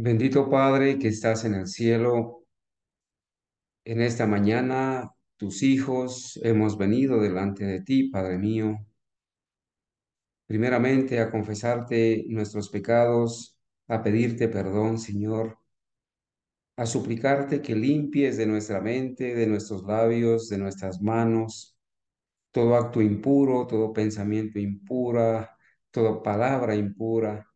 Bendito Padre que estás en el cielo, en esta mañana tus hijos hemos venido delante de ti, Padre mío, primeramente a confesarte nuestros pecados, a pedirte perdón, Señor, a suplicarte que limpies de nuestra mente, de nuestros labios, de nuestras manos, todo acto impuro, todo pensamiento impura, toda palabra impura.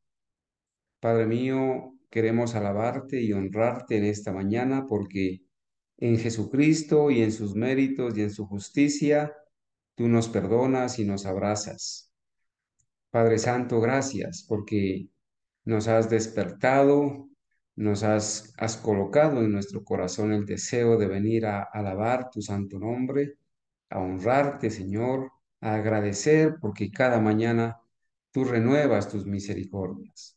Padre mío, queremos alabarte y honrarte en esta mañana porque en Jesucristo y en sus méritos y en su justicia, tú nos perdonas y nos abrazas. Padre Santo, gracias porque nos has despertado, has colocado en nuestro corazón el deseo de venir a alabar tu santo nombre, a honrarte, Señor, a agradecer porque cada mañana tú renuevas tus misericordias.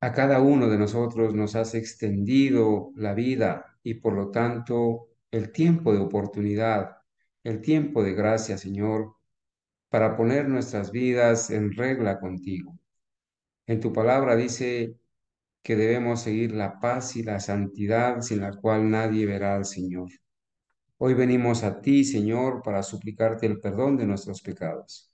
A cada uno de nosotros nos has extendido la vida y por lo tanto el tiempo de oportunidad, el tiempo de gracia, Señor, para poner nuestras vidas en regla contigo. En tu palabra dice que debemos seguir la paz y la santidad sin la cual nadie verá al Señor. Hoy venimos a ti, Señor, para suplicarte el perdón de nuestros pecados.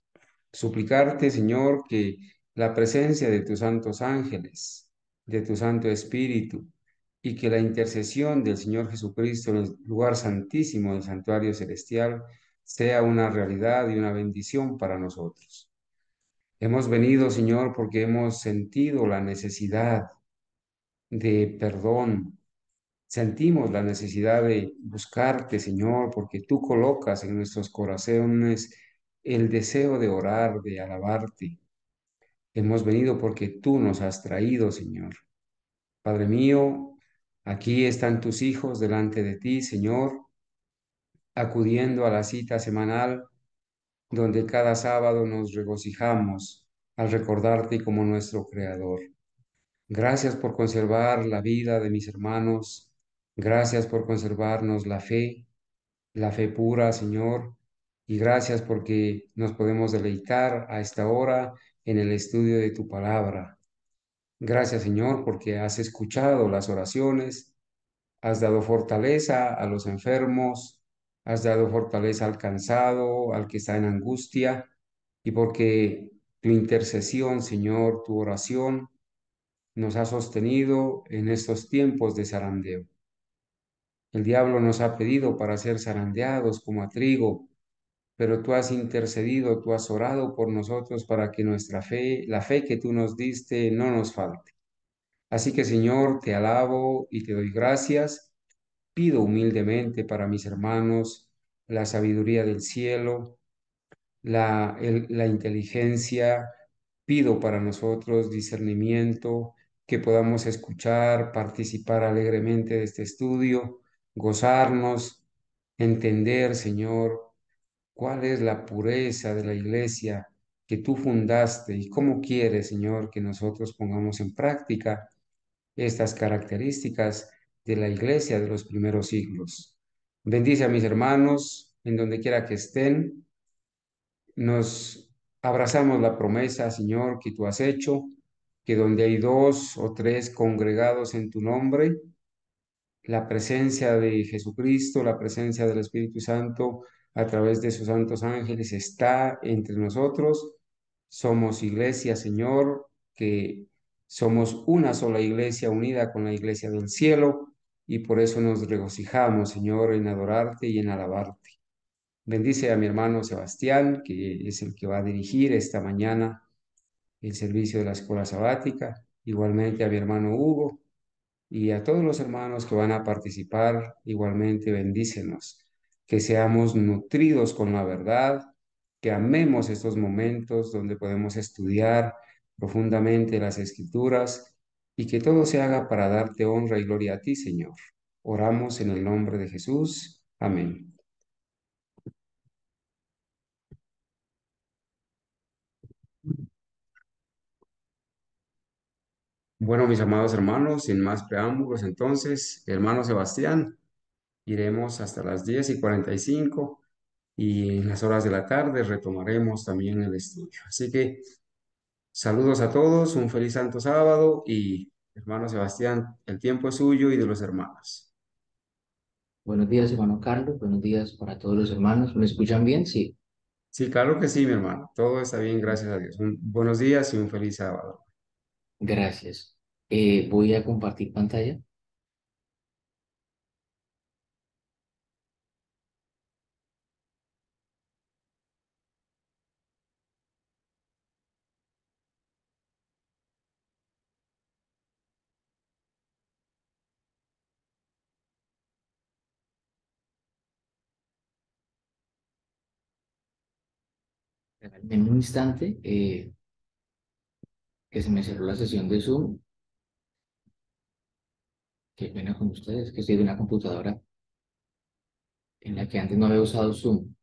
Suplicarte, Señor, que la presencia de tus santos ángeles, de tu Santo Espíritu, y que la intercesión del Señor Jesucristo en el lugar santísimo del santuario celestial sea una realidad y una bendición para nosotros. Hemos venido, Señor, porque hemos sentido la necesidad de perdón. Sentimos la necesidad de buscarte, Señor, porque tú colocas en nuestros corazones el deseo de orar, de alabarte. Hemos venido porque tú nos has traído, Señor. Padre mío, aquí están tus hijos delante de ti, Señor, acudiendo a la cita semanal donde cada sábado nos regocijamos al recordarte como nuestro Creador. Gracias por conservar la vida de mis hermanos. Gracias por conservarnos la fe pura, Señor. Y gracias porque nos podemos deleitar a esta hora en el estudio de tu palabra. Gracias, Señor, porque has escuchado las oraciones, has dado fortaleza a los enfermos, has dado fortaleza al cansado, al que está en angustia, y porque tu intercesión, Señor, tu oración, nos ha sostenido en estos tiempos de zarandeo. El diablo nos ha pedido para ser zarandeados como a trigo, pero tú has intercedido, tú has orado por nosotros para que nuestra fe, la fe que tú nos diste, no nos falte. Así que, Señor, te alabo y te doy gracias. Pido humildemente para mis hermanos la sabiduría del cielo, la inteligencia. Pido para nosotros discernimiento, que podamos escuchar, participar alegremente de este estudio, gozarnos, entender, Señor, cuál es la pureza de la iglesia que tú fundaste y cómo quieres, Señor, que nosotros pongamos en práctica estas características de la iglesia de los primeros siglos. Bendice a mis hermanos en donde quiera que estén. Nos abrazamos la promesa, Señor, que tú has hecho, que donde hay dos o tres congregados en tu nombre, la presencia de Jesucristo, la presencia del Espíritu Santo a través de sus santos ángeles está entre nosotros. Somos iglesia, Señor, que somos una sola iglesia unida con la iglesia del cielo y por eso nos regocijamos, Señor, en adorarte y en alabarte. Bendice a mi hermano Sebastián, que es el que va a dirigir esta mañana el servicio de la escuela sabática. Igualmente a mi hermano Hugo y a todos los hermanos que van a participar, igualmente bendícenos, que seamos nutridos con la verdad, que amemos estos momentos donde podemos estudiar profundamente las escrituras y que todo se haga para darte honra y gloria a ti, Señor. Oramos en el nombre de Jesús. Amén. Bueno, mis amados hermanos, sin más preámbulos, entonces, hermano Sebastián, iremos hasta las 10:45 y en las horas de la tarde retomaremos también el estudio. Así que saludos a todos, un feliz santo sábado y Hermano Sebastián, el tiempo es suyo y de los hermanos. Buenos días, hermano Carlos. Buenos días para todos los hermanos. ¿Me escuchan bien? Sí, Sí, claro que sí, mi hermano. Todo está bien, gracias a Dios. Buenos días y un feliz sábado. gracias. Voy a compartir pantalla. En un instante que se me cerró la sesión de Zoom. Qué pena con ustedes, que estoy de una computadora en la que antes no había usado Zoom.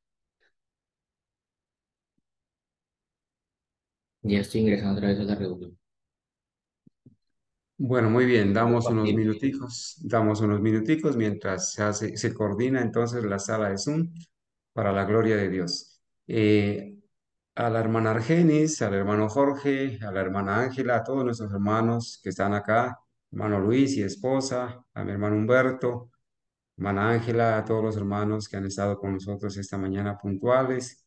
Ya estoy ingresando otra vez a la reunión. Bueno, muy bien, Compartir. damos unos minuticos mientras se coordina entonces la sala de Zoom para la gloria de Dios. A la hermana Argenis, al hermano Jorge, a la hermana Ángela, a todos nuestros hermanos que están acá, hermano Luis y esposa, a mi hermano Humberto, hermana Ángela, a todos los hermanos que han estado con nosotros esta mañana puntuales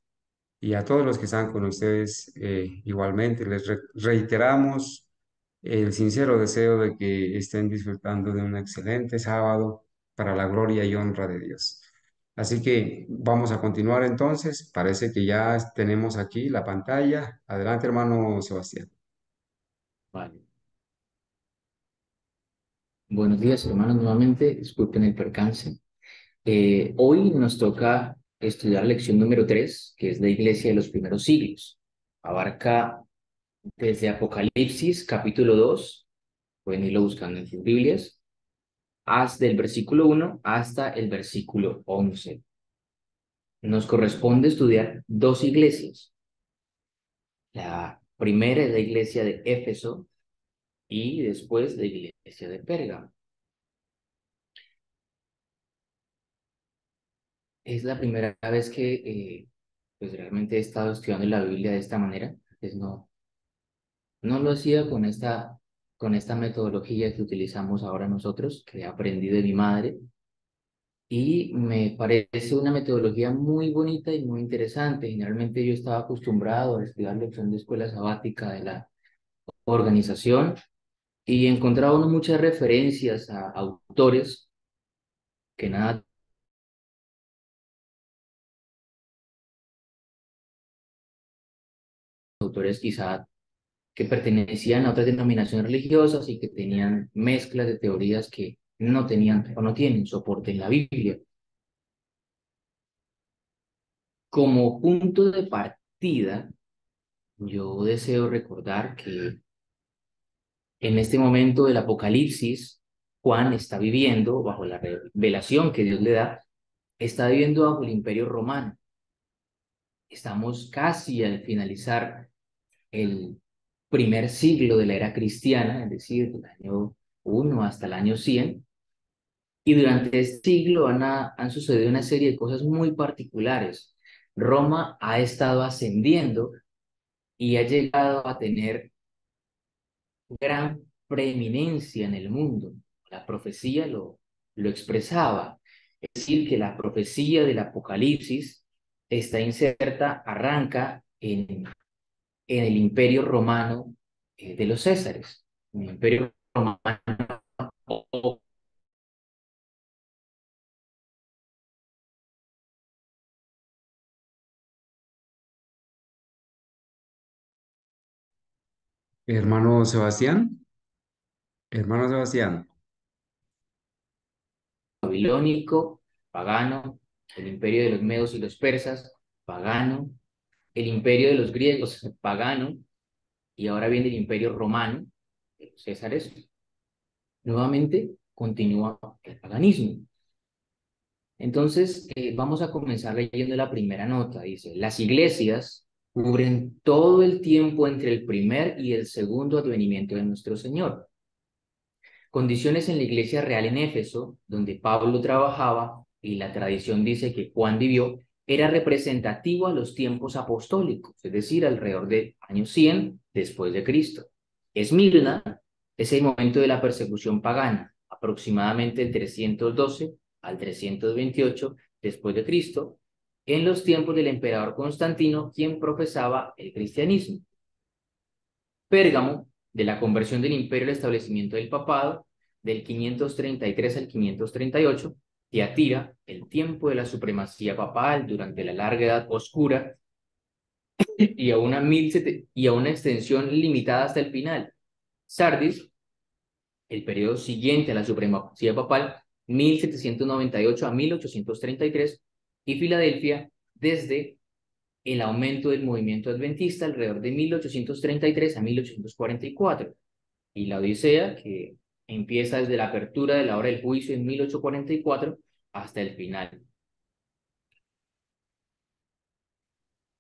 y a todos los que están con ustedes igualmente. Reiteramos el sincero deseo de que estén disfrutando de un excelente sábado para la gloria y honra de Dios. Así que vamos a continuar entonces. Parece que ya tenemos aquí la pantalla. Adelante, hermano Sebastián. Vale. Buenos días, hermanos, nuevamente. Disculpen el percance. Hoy nos toca estudiar la lección número 3, que es la iglesia de los primeros siglos. Abarca desde Apocalipsis, capítulo 2. Pueden irlo buscando en sus Biblias, hasta el versículo 1 hasta el versículo 11. Nos corresponde estudiar dos iglesias. La primera es la iglesia de Éfeso y después la iglesia de Pérgamo. Es la primera vez que pues realmente he estado estudiando la Biblia de esta manera. Pues no lo hacía con esta metodología que utilizamos ahora nosotros, que he aprendido de mi madre. Y me parece una metodología muy bonita y muy interesante. Generalmente yo estaba acostumbrado a estudiar lección de escuela sabática de la organización y encontraba uno muchas referencias a autores que nada, autores quizá que pertenecían a otras denominaciones religiosas y que tenían mezclas de teorías que no tenían o no tienen soporte en la Biblia. Como punto de partida, yo deseo recordar que en este momento del Apocalipsis, Juan está viviendo bajo la revelación que Dios le da, está viviendo bajo el Imperio Romano. Estamos casi al finalizar el primer siglo de la era cristiana, es decir, del año 1 hasta el año 100, y durante este siglo han sucedido una serie de cosas muy particulares. Roma ha estado ascendiendo y ha llegado a tener gran preeminencia en el mundo. La profecía lo expresaba. Es decir, que la profecía del Apocalipsis está inserta, arranca en el imperio romano de los Césares. El imperio romano Hermano Sebastián, hermano Sebastián. babilónico, pagano, el imperio de los medos y los persas, pagano, el imperio de los griegos, pagano, y ahora viene el imperio romano, de los Césares, nuevamente continúa el paganismo. Entonces, vamos a comenzar leyendo la primera nota. Dice, las iglesias cubren todo el tiempo entre el primer y el segundo advenimiento de nuestro Señor. Condiciones en la iglesia real en Éfeso, donde Pablo trabajaba y la tradición dice que Juan vivió, era representativo a los tiempos apostólicos, es decir, alrededor del año 100 después de Cristo. Esmirna Es el momento de la persecución pagana, aproximadamente el 312 al 328 después de Cristo, en los tiempos del emperador Constantino, quien profesaba el cristianismo. Pérgamo, de la conversión del imperio al establecimiento del papado, del 533 al 538, Tiatira, el tiempo de la supremacía papal durante la larga edad oscura, y a una extensión limitada hasta el final. Sardis, el periodo siguiente a la supremacía papal, 1798 a 1833, y Filadelfia, desde el aumento del movimiento adventista alrededor de 1833 a 1844, y la Odisea, que empieza desde la apertura de la hora del juicio en 1844 hasta el final.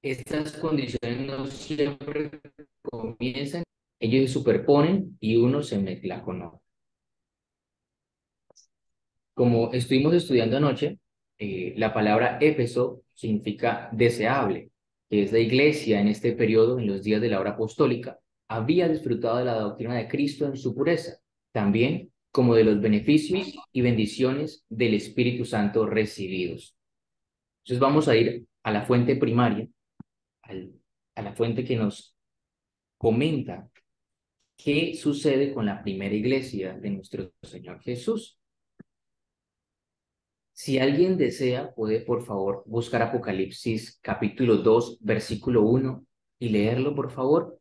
Estas condiciones no siempre comienzan, ellos se superponen y uno se mezcla con otro. Como estuvimos estudiando anoche, la palabra Éfeso significa deseable, que es la iglesia en este periodo, en los días de la hora apostólica, había disfrutado de la doctrina de Cristo en su pureza, también como de los beneficios y bendiciones del Espíritu Santo recibidos. Entonces vamos a ir a la fuente primaria, a la fuente que nos comenta qué sucede con la primera iglesia de nuestro Señor Jesús. Si alguien desea, puede por favor buscar Apocalipsis capítulo 2, versículo 1 y leerlo, por favor,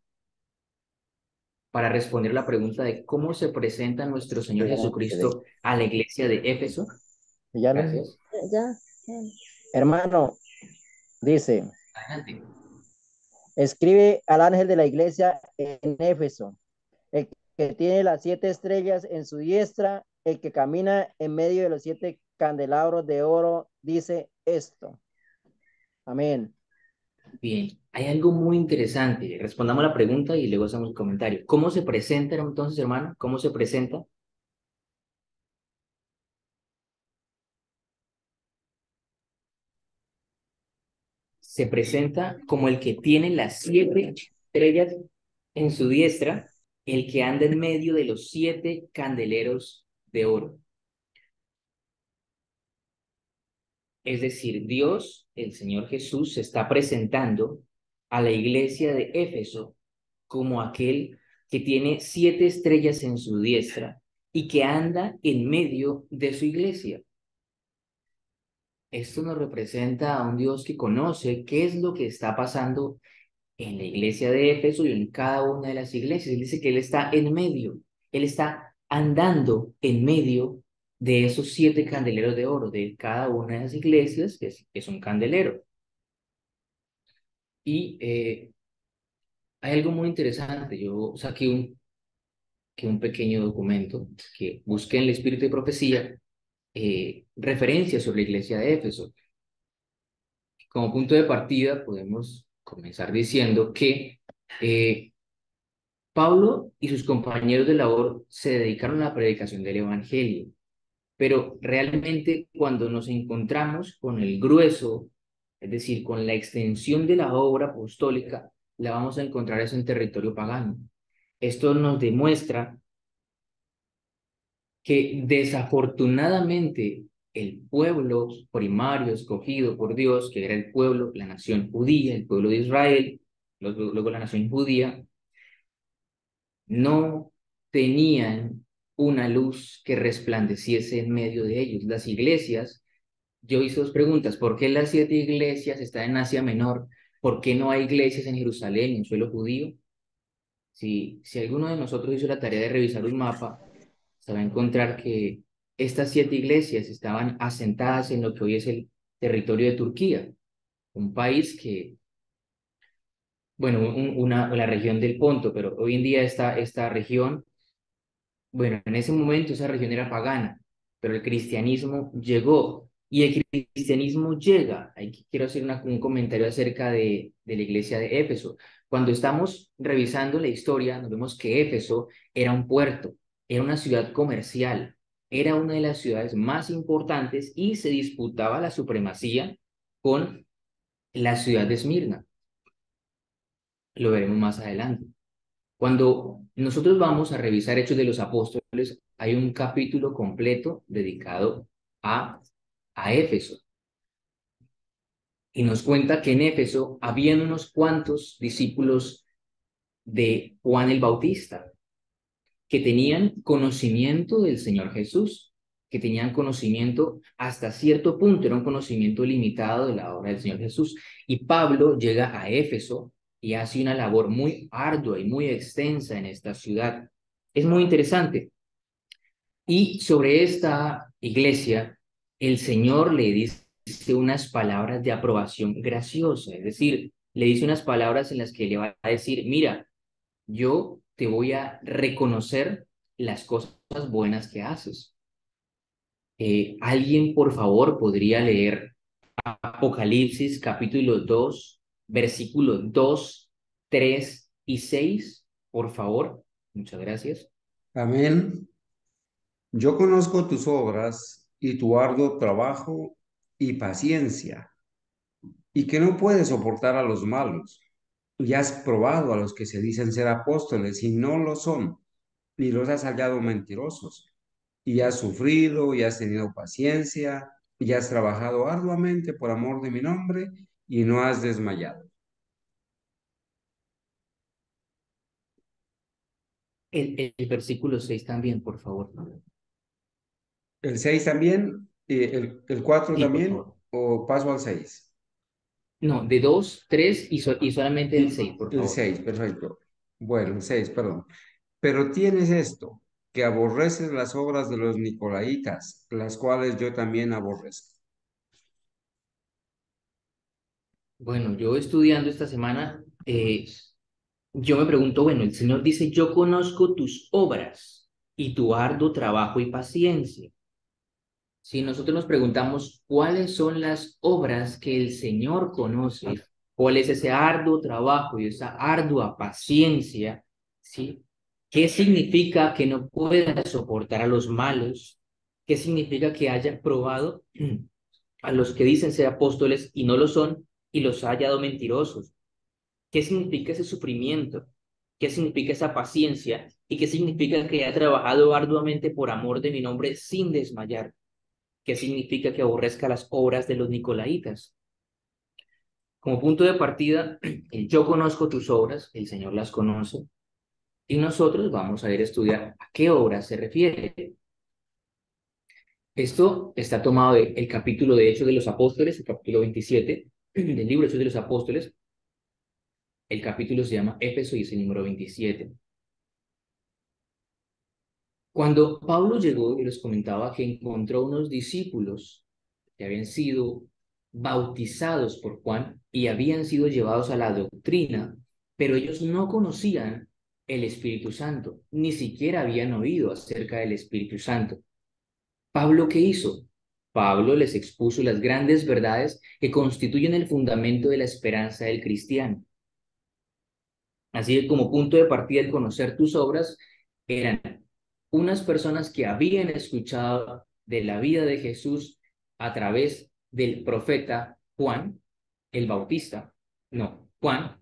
para responder la pregunta de cómo se presenta nuestro Señor Jesucristo a la iglesia de Éfeso. Ya lo Gracias. ya. Hermano, dice, Adelante. escribe al ángel de la iglesia en Éfeso, el que tiene las 7 estrellas en su diestra, el que camina en medio de los 7 candelabros de oro, dice esto. Amén. Bien, hay algo muy interesante. Respondamos la pregunta y luego hacemos el comentario. ¿Cómo se presenta entonces, hermano? ¿Cómo se presenta? Se presenta como el que tiene las 7 estrellas en su diestra, el que anda en medio de los 7 candeleros de oro. Es decir, Dios, el Señor Jesús, se está presentando a la iglesia de Éfeso como aquel que tiene 7 estrellas en su diestra y que anda en medio de su iglesia. Esto nos representa a un Dios que conoce qué es lo que está pasando en la iglesia de Éfeso y en cada una de las iglesias. Él dice que Él está en medio, Él está andando en medio de esos 7 candeleros de oro, de cada una de las iglesias, que es un candelero. Y hay algo muy interesante. Yo saqué un pequeño documento que busqué en el Espíritu de Profecía, referencias sobre la iglesia de Éfeso. Como punto de partida, podemos comenzar diciendo que Pablo y sus compañeros de labor se dedicaron a la predicación del Evangelio, pero realmente cuando nos encontramos con el grueso, es decir, con la extensión de la obra apostólica, la vamos a encontrar eso en territorio pagano. Esto nos demuestra que desafortunadamente el pueblo primario escogido por Dios, que era el pueblo, la nación judía, el pueblo de Israel, luego la nación judía, no tenían una luz que resplandeciese en medio de ellos. Las iglesias, yo hice 2 preguntas: ¿por qué las 7 iglesias están en Asia Menor? ¿Por qué no hay iglesias en Jerusalén, en suelo judío? Si alguno de nosotros hizo la tarea de revisar un mapa, se va a encontrar que estas 7 iglesias estaban asentadas en lo que hoy es el territorio de Turquía, un país que, bueno, la región del Ponto, pero hoy en día esta región, bueno, en ese momento esa región era pagana, pero el cristianismo llegó y el cristianismo llega. Aquí quiero hacer un comentario acerca de la iglesia de Éfeso. Cuando estamos revisando la historia, nos vemos que Éfeso era un puerto, era una ciudad comercial, era una de las ciudades más importantes y se disputaba la supremacía con la ciudad de Esmirna. Lo veremos más adelante. Cuando nosotros vamos a revisar Hechos de los Apóstoles, hay un capítulo completo dedicado a, a Éfeso. Y nos cuenta que en Éfeso habían unos cuantos discípulos de Juan el Bautista que tenían conocimiento del Señor Jesús, que tenían conocimiento hasta cierto punto, era un conocimiento limitado de la obra del Señor Jesús. Y Pablo llega a Éfeso y hace una labor muy ardua y muy extensa en esta ciudad. Es muy interesante. Y sobre esta iglesia, el Señor le dice unas palabras de aprobación graciosa, es decir, le dice unas palabras en las que le va a decir, mira, yo te voy a reconocer las cosas buenas que haces. ¿Alguien, por favor, podría leer Apocalipsis capítulo 2 versículos 2 3 y 6 por favor? Muchas gracias. Amén. Yo conozco tus obras y tu arduo trabajo y paciencia, y que no puedes soportar a los malos. Y has probado a los que se dicen ser apóstoles y no lo son, ni los has hallado mentirosos. Y has sufrido y has tenido paciencia y has trabajado arduamente por amor de mi nombre y no has desmayado. El versículo 6 también, por favor. El 6 también, el 4 Sí, por también, favor. o paso al 6. No, de 2 3 y solamente el 6 por El favor. 6, perfecto. Bueno, el 6, perdón. Pero tienes esto, que aborreces las obras de los nicolaitas, las cuales yo también aborrezco. Bueno, yo estudiando esta semana, yo me pregunto, bueno, el Señor dice, yo conozco tus obras y tu arduo trabajo y paciencia. Si nosotros nos preguntamos cuáles son las obras que el Señor conoce, cuál es ese arduo trabajo y esa ardua paciencia, ¿sí? ¿Qué significa que no pueda soportar a los malos? ¿Qué significa que haya probado a los que dicen ser apóstoles y no lo son y los ha hallado mentirosos? ¿Qué significa ese sufrimiento? ¿Qué significa esa paciencia? ¿Y qué significa que ha trabajado arduamente por amor de mi nombre sin desmayar? ¿Qué significa que aborrezca las obras de los nicolaitas? Como punto de partida, el yo conozco tus obras, el Señor las conoce, y nosotros vamos a ir a estudiar a qué obras se refiere. Esto está tomado del capítulo de Hechos de los Apóstoles, el capítulo 27 del libro Hechos de los Apóstoles. El capítulo se llama Éfeso y es el número 27. Cuando Pablo llegó y les comentaba que encontró unos discípulos que habían sido bautizados por Juan y habían sido llevados a la doctrina, pero ellos no conocían el Espíritu Santo, ni siquiera habían oído acerca del Espíritu Santo. ¿Pablo qué hizo? Pablo les expuso las grandes verdades que constituyen el fundamento de la esperanza del cristiano. Así que como punto de partida el conocer tus obras eran unas personas que habían escuchado de la vida de Jesús a través del profeta Juan, el Bautista, no, Juan,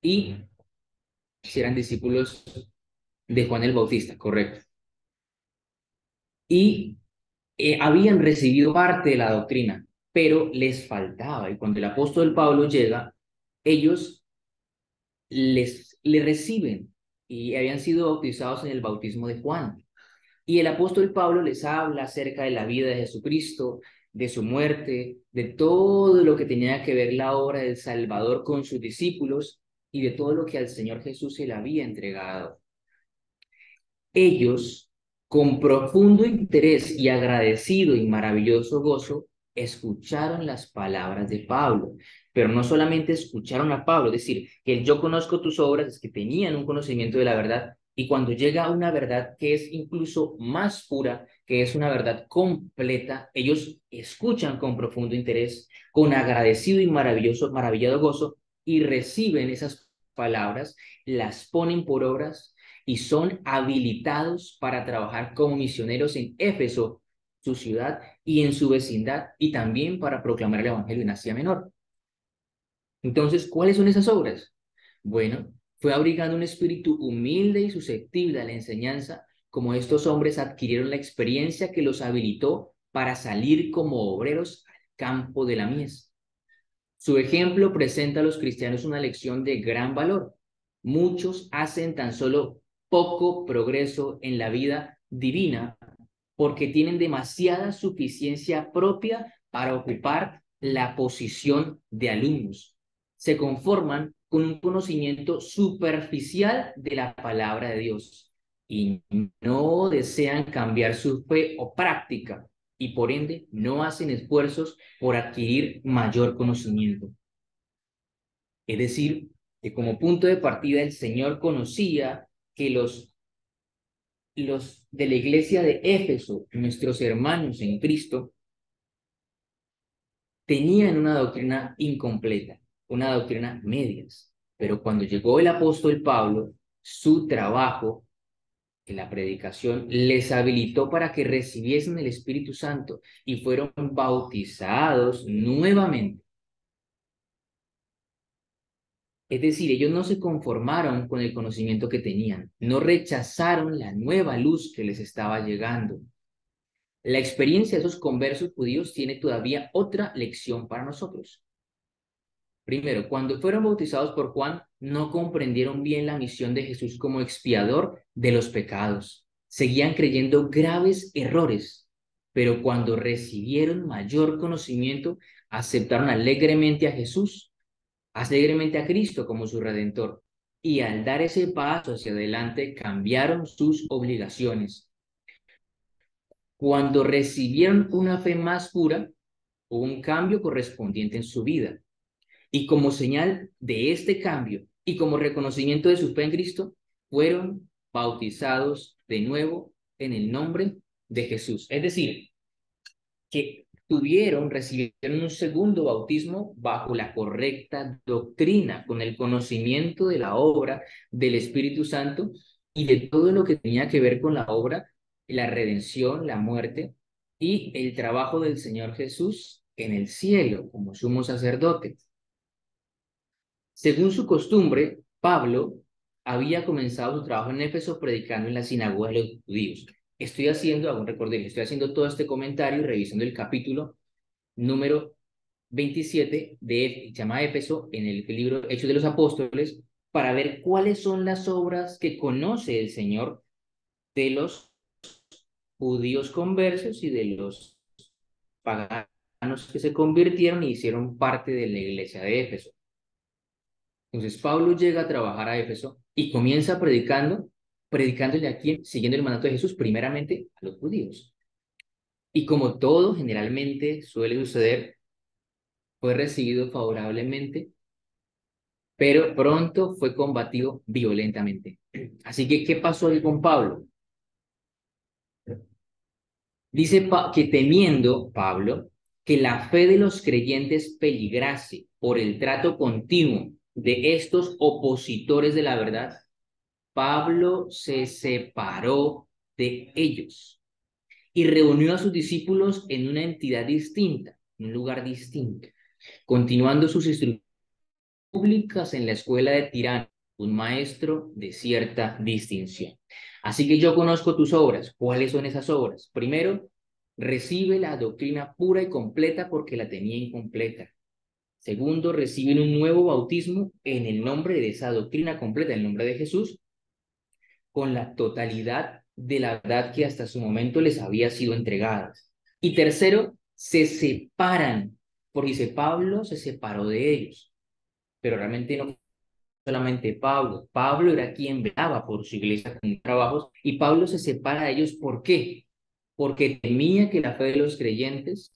y si eran discípulos de Juan el Bautista, correcto. Y habían recibido parte de la doctrina, pero les faltaba. Y cuando el apóstol Pablo llega, ellos le reciben y habían sido bautizados en el bautismo de Juan. Y el apóstol Pablo les habla acerca de la vida de Jesucristo, de su muerte, de todo lo que tenía que ver la obra del Salvador con sus discípulos y de todo lo que al Señor Jesús se le había entregado. Ellos, con profundo interés y agradecido y maravilloso gozo, escucharon las palabras de Pablo, pero no solamente escucharon a Pablo, es decir, que el yo conozco tus obras, es que tenían un conocimiento de la verdad, y cuando llega una verdad que es incluso más pura, que es una verdad completa, ellos escuchan con profundo interés, con agradecido y maravillado gozo, y reciben esas palabras, las ponen por obras y son habilitados para trabajar como misioneros en Éfeso, su ciudad, y en su vecindad, y también para proclamar el Evangelio en Asia Menor. Entonces, ¿cuáles son esas obras? Bueno, Fue abrigando un espíritu humilde y susceptible a la enseñanza, como estos hombres adquirieron la experiencia que los habilitó para salir como obreros al campo de la mies. Su ejemplo presenta a los cristianos una lección de gran valor. Muchos hacen tan solo poco progreso en la vida divina porque tienen demasiada suficiencia propia para ocupar la posición de alumnos. Se conforman con un conocimiento superficial de la palabra de Dios y no desean cambiar su fe o práctica y por ende no hacen esfuerzos por adquirir mayor conocimiento. Es decir, que como punto de partida el Señor conocía que los de la iglesia de Éfeso, nuestros hermanos en Cristo, tenían una doctrina incompleta, una doctrina medias. Pero cuando llegó el apóstol Pablo, su trabajo en la predicación les habilitó para que recibiesen el Espíritu Santo y fueron bautizados nuevamente. Es decir, ellos no se conformaron con el conocimiento que tenían, no rechazaron la nueva luz que les estaba llegando. La experiencia de esos conversos judíos tiene todavía otra lección para nosotros. Primero, cuando fueron bautizados por Juan, no comprendieron bien la misión de Jesús como expiador de los pecados. Seguían creyendo graves errores, pero cuando recibieron mayor conocimiento, aceptaron alegremente a Jesús, alegremente a Cristo como su Redentor. Y al dar ese paso hacia adelante, cambiaron sus obligaciones. Cuando recibieron una fe más pura, hubo un cambio correspondiente en su vida. Y como señal de este cambio y como reconocimiento de su fe en Cristo, fueron bautizados de nuevo en el nombre de Jesús. Es decir, que recibieron un segundo bautismo bajo la correcta doctrina, con el conocimiento de la obra del Espíritu Santo y de todo lo que tenía que ver con la obra, la redención, la muerte y el trabajo del Señor Jesús en el cielo como sumo sacerdote. Según su costumbre, Pablo había comenzado su trabajo en Éfeso predicando en la sinagoga de los judíos. Hago un recorderis, estoy haciendo todo este comentario y revisando el capítulo número 27 de llama Éfeso en el libro Hechos de los Apóstoles para ver cuáles son las obras que conoce el Señor de los judíos conversos y de los paganos que se convirtieron y hicieron parte de la iglesia de Éfeso. Entonces Pablo llega a trabajar a Éfeso y comienza predicándole a quien, siguiendo el mandato de Jesús, primeramente a los judíos. Y como todo generalmente suele suceder, fue recibido favorablemente, pero pronto fue combatido violentamente. Así que, ¿qué pasó ahí con Pablo? Dice que temiendo Pablo que la fe de los creyentes peligrase por el trato continuo de estos opositores de la verdad, Pablo se separó de ellos y reunió a sus discípulos en una entidad distinta, en un lugar distinto, continuando sus instrucciones públicas en la escuela de Tirano, un maestro de cierta distinción. Así que yo conozco tus obras. ¿Cuáles son esas obras? Primero, recibe la doctrina pura y completa porque la tenía incompleta. Segundo, reciben un nuevo bautismo en el nombre de esa doctrina completa, en el nombre de Jesús, con la totalidad de la verdad que hasta su momento les había sido entregada. Y tercero, se separan, porque dice Pablo se separó de ellos, pero realmente no solamente Pablo. Pablo era quien velaba por su iglesia con trabajos y Pablo se separa de ellos. ¿Por qué? Porque temía que la fe de los creyentes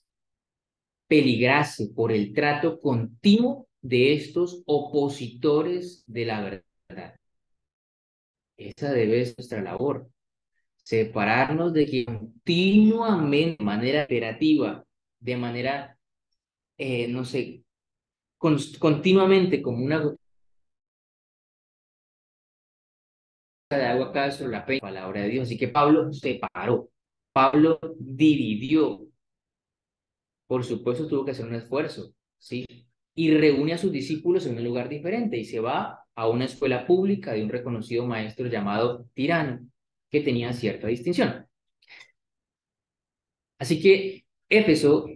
peligrase por el trato continuo de estos opositores de la verdad. Esa debe ser nuestra labor. Separarnos de que continuamente, de manera operativa, de manera, no sé, continuamente como una gota de agua cae sobre la palabra de Dios. Así que Pablo separó, Pablo dividió, por supuesto tuvo que hacer un esfuerzo, ¿sí? Y reúne a sus discípulos en un lugar diferente y se va a una escuela pública de un reconocido maestro llamado Tirano, que tenía cierta distinción. Así que Éfeso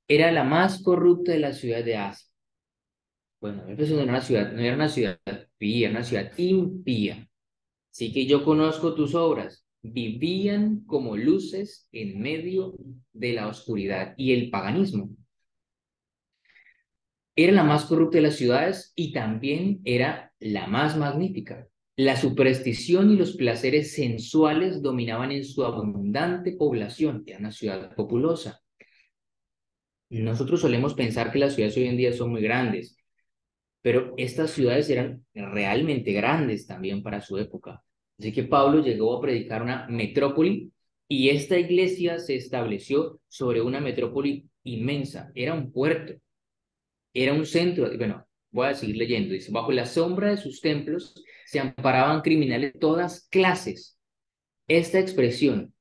era la más corrupta de las ciudades de Asia. Bueno, Éfeso no era una ciudad, no era una ciudad pía, era una ciudad impía. Así que yo conozco tus obras. Vivían como luces en medio de la oscuridad y el paganismo. Era la más corrupta de las ciudades y también era la más magnífica. La superstición y los placeres sensuales dominaban en su abundante población. Era una ciudad populosa. Nosotros solemos pensar que las ciudades hoy en día son muy grandes, pero estas ciudades eran realmente grandes también para su época. Así que Pablo llegó a predicar una metrópoli y esta iglesia se estableció sobre una metrópoli inmensa. Era un puerto, era un centro. Bueno, voy a seguir leyendo. Dice, bajo la sombra de sus templos se amparaban criminales de todas clases. Esta expresión,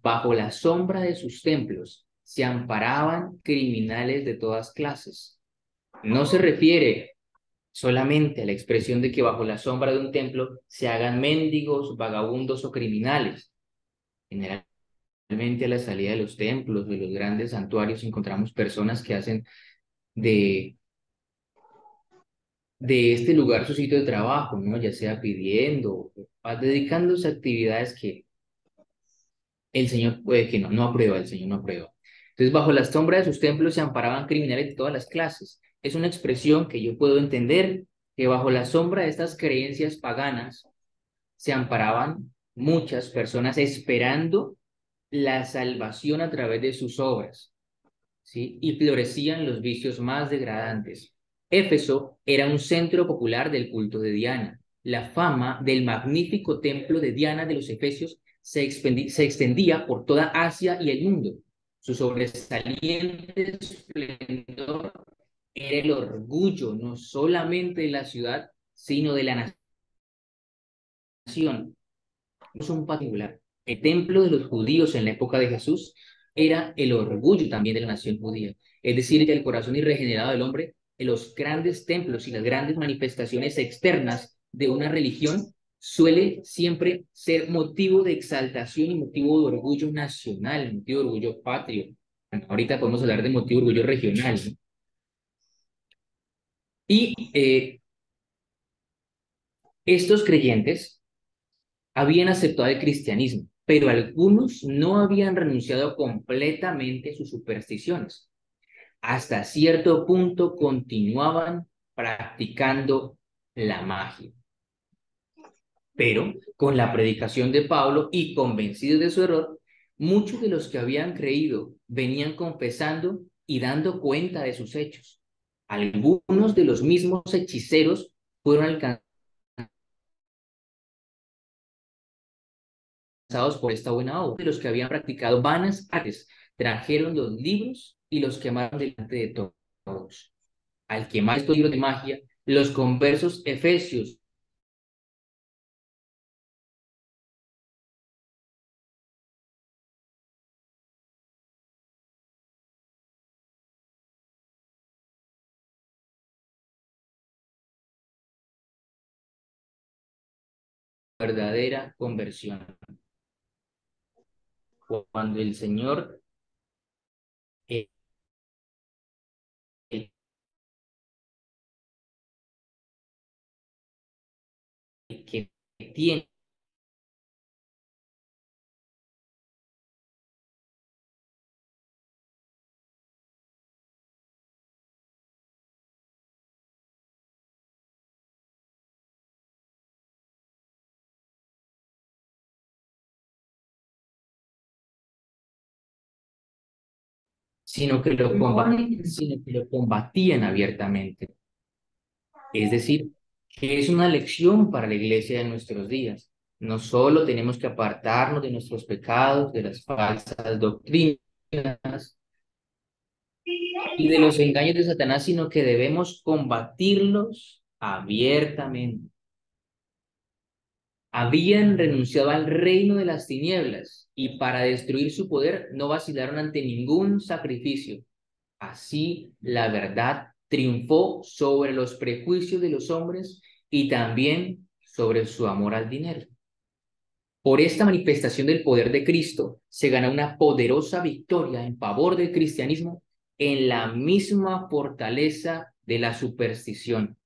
bajo la sombra de sus templos, se amparaban criminales de todas clases. No se refiere solamente a la expresión de que bajo la sombra de un templo se hagan mendigos, vagabundos o criminales. Generalmente a la salida de los templos, de los grandes santuarios, encontramos personas que hacen de, de este lugar su sitio de trabajo, ¿no? Ya sea pidiendo, dedicándose a actividades que el Señor puede que no aprueba, el Señor no aprueba. Entonces, bajo la sombra de sus templos se amparaban criminales de todas las clases. Es una expresión que yo puedo entender que bajo la sombra de estas creencias paganas se amparaban muchas personas esperando la salvación a través de sus obras, ¿sí? Y florecían los vicios más degradantes. Éfeso era un centro popular del culto de Diana. La fama del magnífico templo de Diana de los Efesios se extendía por toda Asia y el mundo. Su sobresaliente esplendor era el orgullo no solamente de la ciudad, sino de la nación. Es un particular. El templo de los judíos en la época de Jesús era el orgullo también de la nación judía. Es decir, que el corazón irregenerado del hombre, en los grandes templos y las grandes manifestaciones externas de una religión, suele siempre ser motivo de exaltación y motivo de orgullo nacional, motivo de orgullo patrio. Bueno, ahorita podemos hablar de motivo de orgullo regional, ¿no? Y estos creyentes habían aceptado el cristianismo, pero algunos no habían renunciado completamente a sus supersticiones. Hasta cierto punto continuaban practicando la magia. Pero con la predicación de Pablo y convencidos de su error, muchos de los que habían creído venían confesando y dando cuenta de sus hechos. Algunos de los mismos hechiceros fueron alcanzados por esta buena obra. De los que habían practicado vanas artes, trajeron los libros y los quemaron delante de todos. Al quemar estos libros de magia, los conversos efesios verdadera conversión. Cuando el Señor el que tiene sino que lo combatían abiertamente. Es decir, que es una lección para la iglesia de nuestros días. No solo tenemos que apartarnos de nuestros pecados, de las falsas doctrinas y de los engaños de Satanás, sino que debemos combatirlos abiertamente. Habían renunciado al reino de las tinieblas y para destruir su poder no vacilaron ante ningún sacrificio. Así la verdad triunfó sobre los prejuicios de los hombres y también sobre su amor al dinero. Por esta manifestación del poder de Cristo se gana una poderosa victoria en favor del cristianismo en la misma fortaleza de la superstición.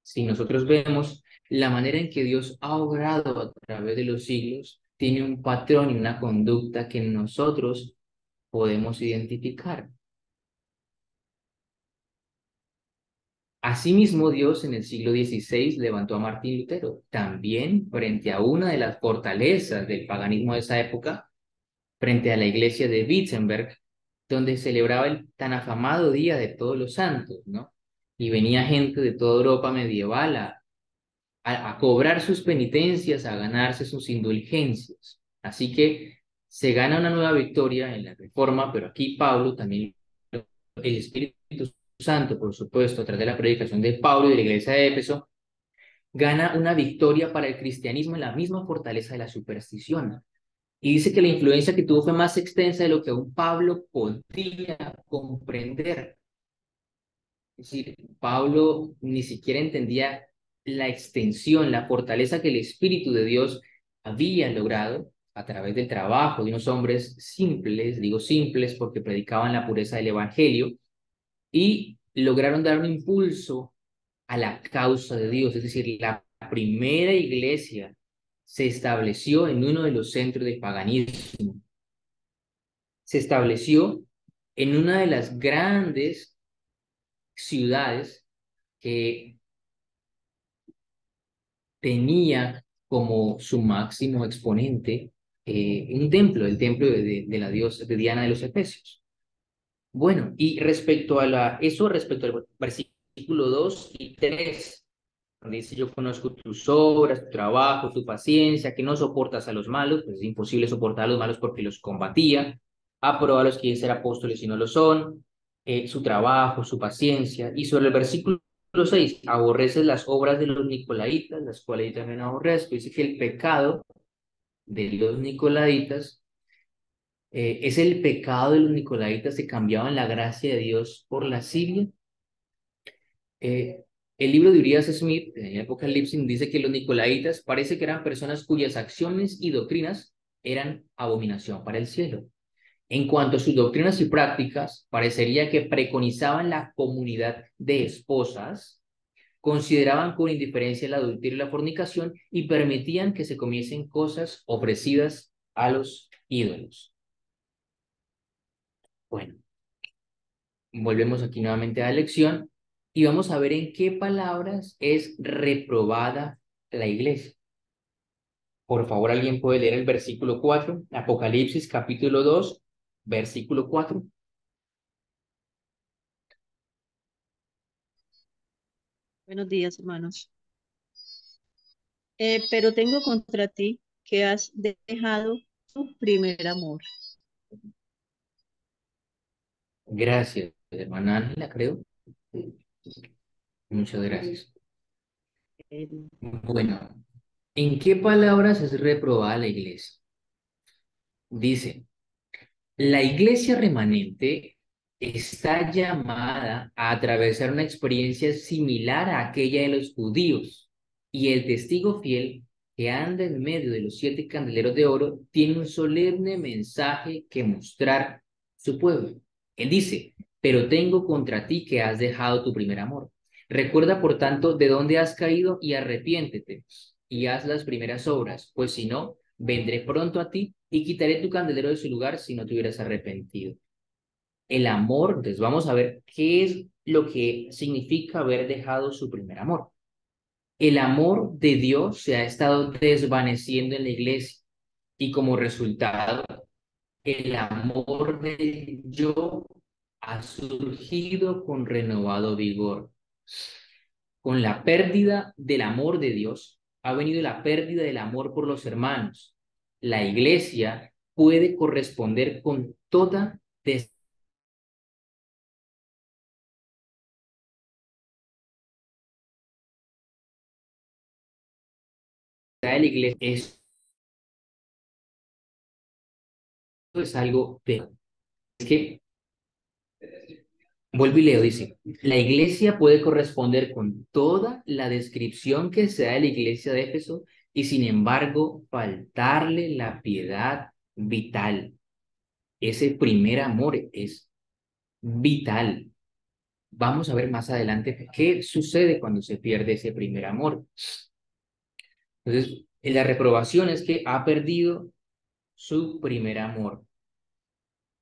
Si nosotros vemos la manera en que Dios ha obrado a través de los siglos, tiene un patrón y una conducta que nosotros podemos identificar. Asimismo, Dios en el siglo XVI levantó a Martín Lutero, también frente a una de las fortalezas del paganismo de esa época, frente a la iglesia de Wittenberg, donde celebraba el tan afamado Día de Todos los Santos, ¿no? Y venía gente de toda Europa medieval a cobrar sus penitencias, a ganarse sus indulgencias. Así que se gana una nueva victoria en la Reforma, pero aquí Pablo también, el Espíritu Santo, por supuesto, a través de la predicación de Pablo y de la iglesia de Éfeso, gana una victoria para el cristianismo en la misma fortaleza de la superstición. Y dice que la influencia que tuvo fue más extensa de lo que aún Pablo podía comprender. Es decir, Pablo ni siquiera entendía la extensión, la fortaleza que el Espíritu de Dios había logrado a través del trabajo de unos hombres simples, digo simples porque predicaban la pureza del Evangelio, y lograron dar un impulso a la causa de Dios. Es decir, la primera iglesia se estableció en uno de los centros del paganismo. Se estableció en una de las grandes ciudades que tenía como su máximo exponente un templo, el templo de la diosa de Diana de los Efesios. Bueno, y respecto a eso, respecto al versículo 2 y 3, donde dice: yo conozco tus obras, tu trabajo, tu paciencia, que no soportas a los malos, pues es imposible soportar a los malos porque los combatía, aprobó a los que quieren ser apóstoles y no lo son, su trabajo, su paciencia. Y sobre el versículo 6, aborreces las obras de los nicolaitas, las cuales yo también aborrezco. Dice que el pecado de los nicolaitas es el pecado de los nicolaitas que cambiaban la gracia de Dios por la lascivia. Eh, el libro de Urias Smith, en Apocalipsis, dice que los nicolaitas parece que eran personas cuyas acciones y doctrinas eran abominación para el cielo. En cuanto a sus doctrinas y prácticas, parecería que preconizaban la comunidad de esposas, consideraban con indiferencia el adulterio y la fornicación y permitían que se comiesen cosas ofrecidas a los ídolos. Bueno, volvemos aquí nuevamente a la lección y vamos a ver en qué palabras es reprobada la iglesia. Por favor, ¿alguien puede leer el versículo 4? Apocalipsis capítulo 2, versículo 4. Buenos días, hermanos. Pero tengo contra ti que has dejado tu primer amor. Gracias, hermana Ángela, creo. Muchas gracias. Bueno, ¿en qué palabras es reprobada la iglesia? Dice: la iglesia remanente está llamada a atravesar una experiencia similar a aquella de los judíos, y el testigo fiel que anda en medio de los 7 candeleros de oro tiene un solemne mensaje que mostrar a su pueblo. Él dice: pero tengo contra ti que has dejado tu primer amor. Recuerda, por tanto, de dónde has caído y arrepiéntete y haz las primeras obras, pues si no, vendré pronto a ti y quitaré tu candelero de su lugar si no te hubieras arrepentido. El amor, entonces vamos a ver qué es lo que significa haber dejado su primer amor. El amor de Dios se ha estado desvaneciendo en la iglesia y como resultado, el amor de yo ha surgido con renovado vigor. Con la pérdida del amor de Dios ha venido la pérdida del amor por los hermanos. La iglesia puede corresponder con toda de la iglesia. Esto es algo de... Es que Vuelvo y leo, dice, la iglesia puede corresponder con toda la descripción que se da de la iglesia de Éfeso y sin embargo faltarle la piedad vital. Ese primer amor es vital. Vamos a ver más adelante qué sucede cuando se pierde ese primer amor. Entonces, la reprobación es que ha perdido su primer amor.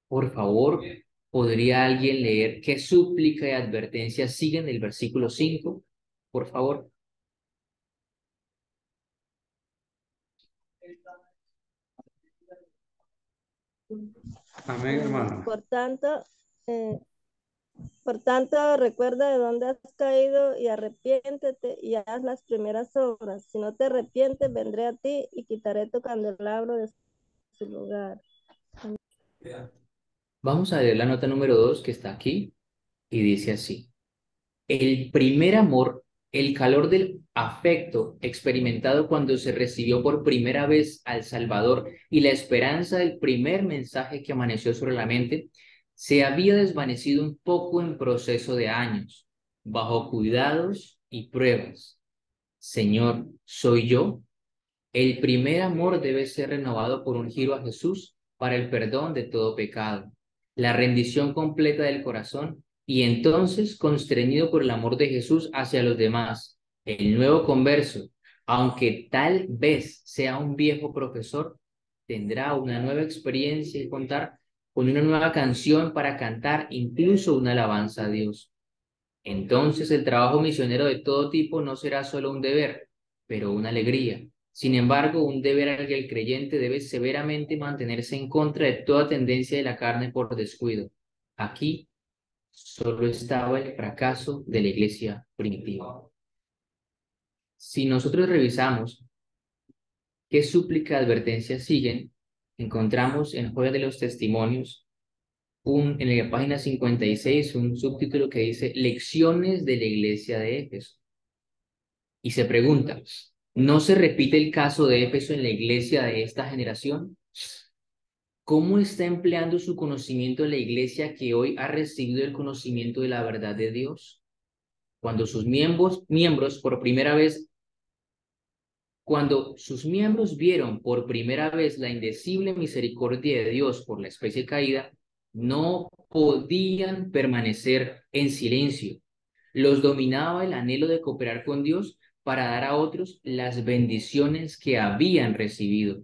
Por favor, ¿podría alguien leer qué súplica y advertencia siguen el versículo 5? Por favor. Amén, hermano. Por tanto, eh, recuerda de dónde has caído y arrepiéntete y haz las primeras obras. Si no te arrepientes, vendré a ti y quitaré tu candelabro de su lugar. Vamos a leer la nota número 2 que está aquí y dice así. El primer amor, el calor del afecto experimentado cuando se recibió por primera vez al Salvador y la esperanza del primer mensaje que amaneció sobre la mente, se había desvanecido un poco en proceso de años, bajo cuidados y pruebas. Señor, ¿soy yo? El primer amor debe ser renovado por un giro a Jesús para el perdón de todo pecado, la rendición completa del corazón y entonces, constreñido por el amor de Jesús hacia los demás, el nuevo converso, aunque tal vez sea un viejo profesor, tendrá una nueva experiencia y contar con una nueva canción para cantar, incluso una alabanza a Dios. Entonces el trabajo misionero de todo tipo no será solo un deber, pero una alegría. Sin embargo, un deber al que el creyente debe severamente mantenerse en contra de toda tendencia de la carne por descuido. Aquí solo estaba el fracaso de la iglesia primitiva. Si nosotros revisamos qué súplica advertencias siguen, encontramos en Joya de los Testimonios en la página 56 un subtítulo que dice Lecciones de la Iglesia de Éfeso. Y se pregunta, ¿no se repite el caso de Éfeso en la iglesia de esta generación? ¿Cómo está empleando su conocimiento la iglesia que hoy ha recibido el conocimiento de la verdad de Dios? Cuando sus miembros por primera vez, cuando sus miembros vieron por primera vez la indecible misericordia de Dios por la especie caída, no podían permanecer en silencio. Los dominaba el anhelo de cooperar con Dios para dar a otros las bendiciones que habían recibido.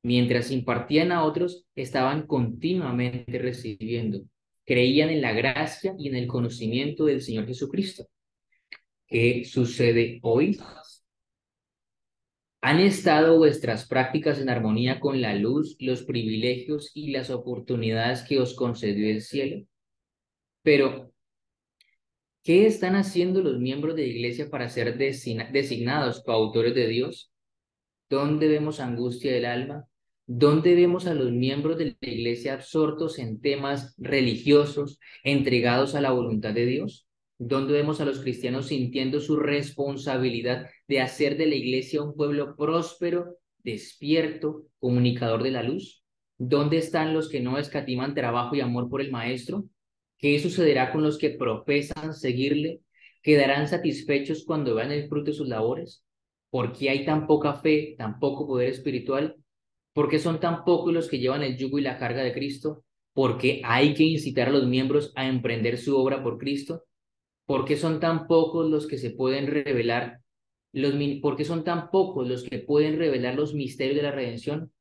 Mientras impartían a otros, estaban continuamente recibiendo. Creían en la gracia y en el conocimiento del Señor Jesucristo. ¿Qué sucede hoy? ¿Han estado vuestras prácticas en armonía con la luz, los privilegios y las oportunidades que os concedió el cielo? Pero, ¿qué están haciendo los miembros de la iglesia para ser designados coautores de Dios? ¿Dónde vemos angustia del alma? ¿Dónde vemos a los miembros de la iglesia absortos en temas religiosos, entregados a la voluntad de Dios? ¿Dónde vemos a los cristianos sintiendo su responsabilidad de hacer de la iglesia un pueblo próspero, despierto, comunicador de la luz? ¿Dónde están los que no escatiman trabajo y amor por el Maestro? ¿Qué sucederá con los que profesan seguirle? ¿Quedarán satisfechos cuando vean el fruto de sus labores? ¿Por qué hay tan poca fe, tan poco poder espiritual? ¿Por qué son tan pocos los que llevan el yugo y la carga de Cristo? ¿Por qué hay que incitar a los miembros a emprender su obra por Cristo? ¿Por qué son tan pocos los que se pueden revelar por qué son tan pocos los que pueden revelar los misterios de la redención?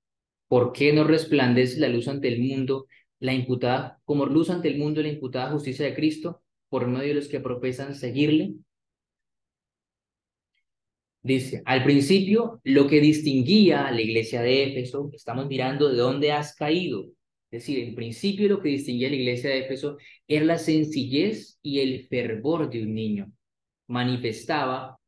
¿Por qué no resplandece la luz ante el mundo, la imputada, como luz ante el mundo la imputada justicia de Cristo, por medio de los que profesan seguirle? Dice, al principio, lo que distinguía a la iglesia de Éfeso, estamos mirando de dónde has caído. Es decir, en principio lo que distinguía a la iglesia de Éfeso era la sencillez y el fervor de un niño. Manifestaba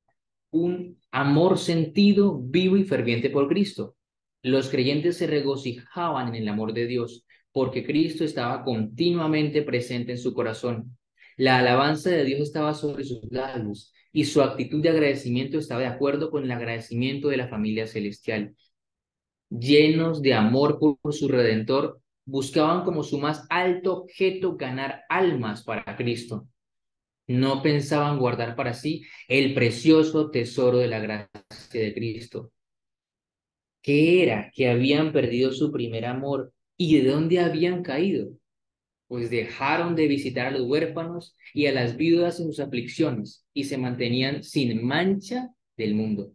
un amor sentido, vivo y ferviente por Cristo. Los creyentes se regocijaban en el amor de Dios porque Cristo estaba continuamente presente en su corazón. La alabanza de Dios estaba sobre sus labios y su actitud de agradecimiento estaba de acuerdo con el agradecimiento de la familia celestial. Llenos de amor por su Redentor, buscaban como su más alto objeto ganar almas para Cristo. No pensaban guardar para sí el precioso tesoro de la gracia de Cristo. ¿Qué era? Que habían perdido su primer amor. ¿Y de dónde habían caído? Pues dejaron de visitar a los huérfanos y a las viudas en sus aflicciones y se mantenían sin mancha del mundo.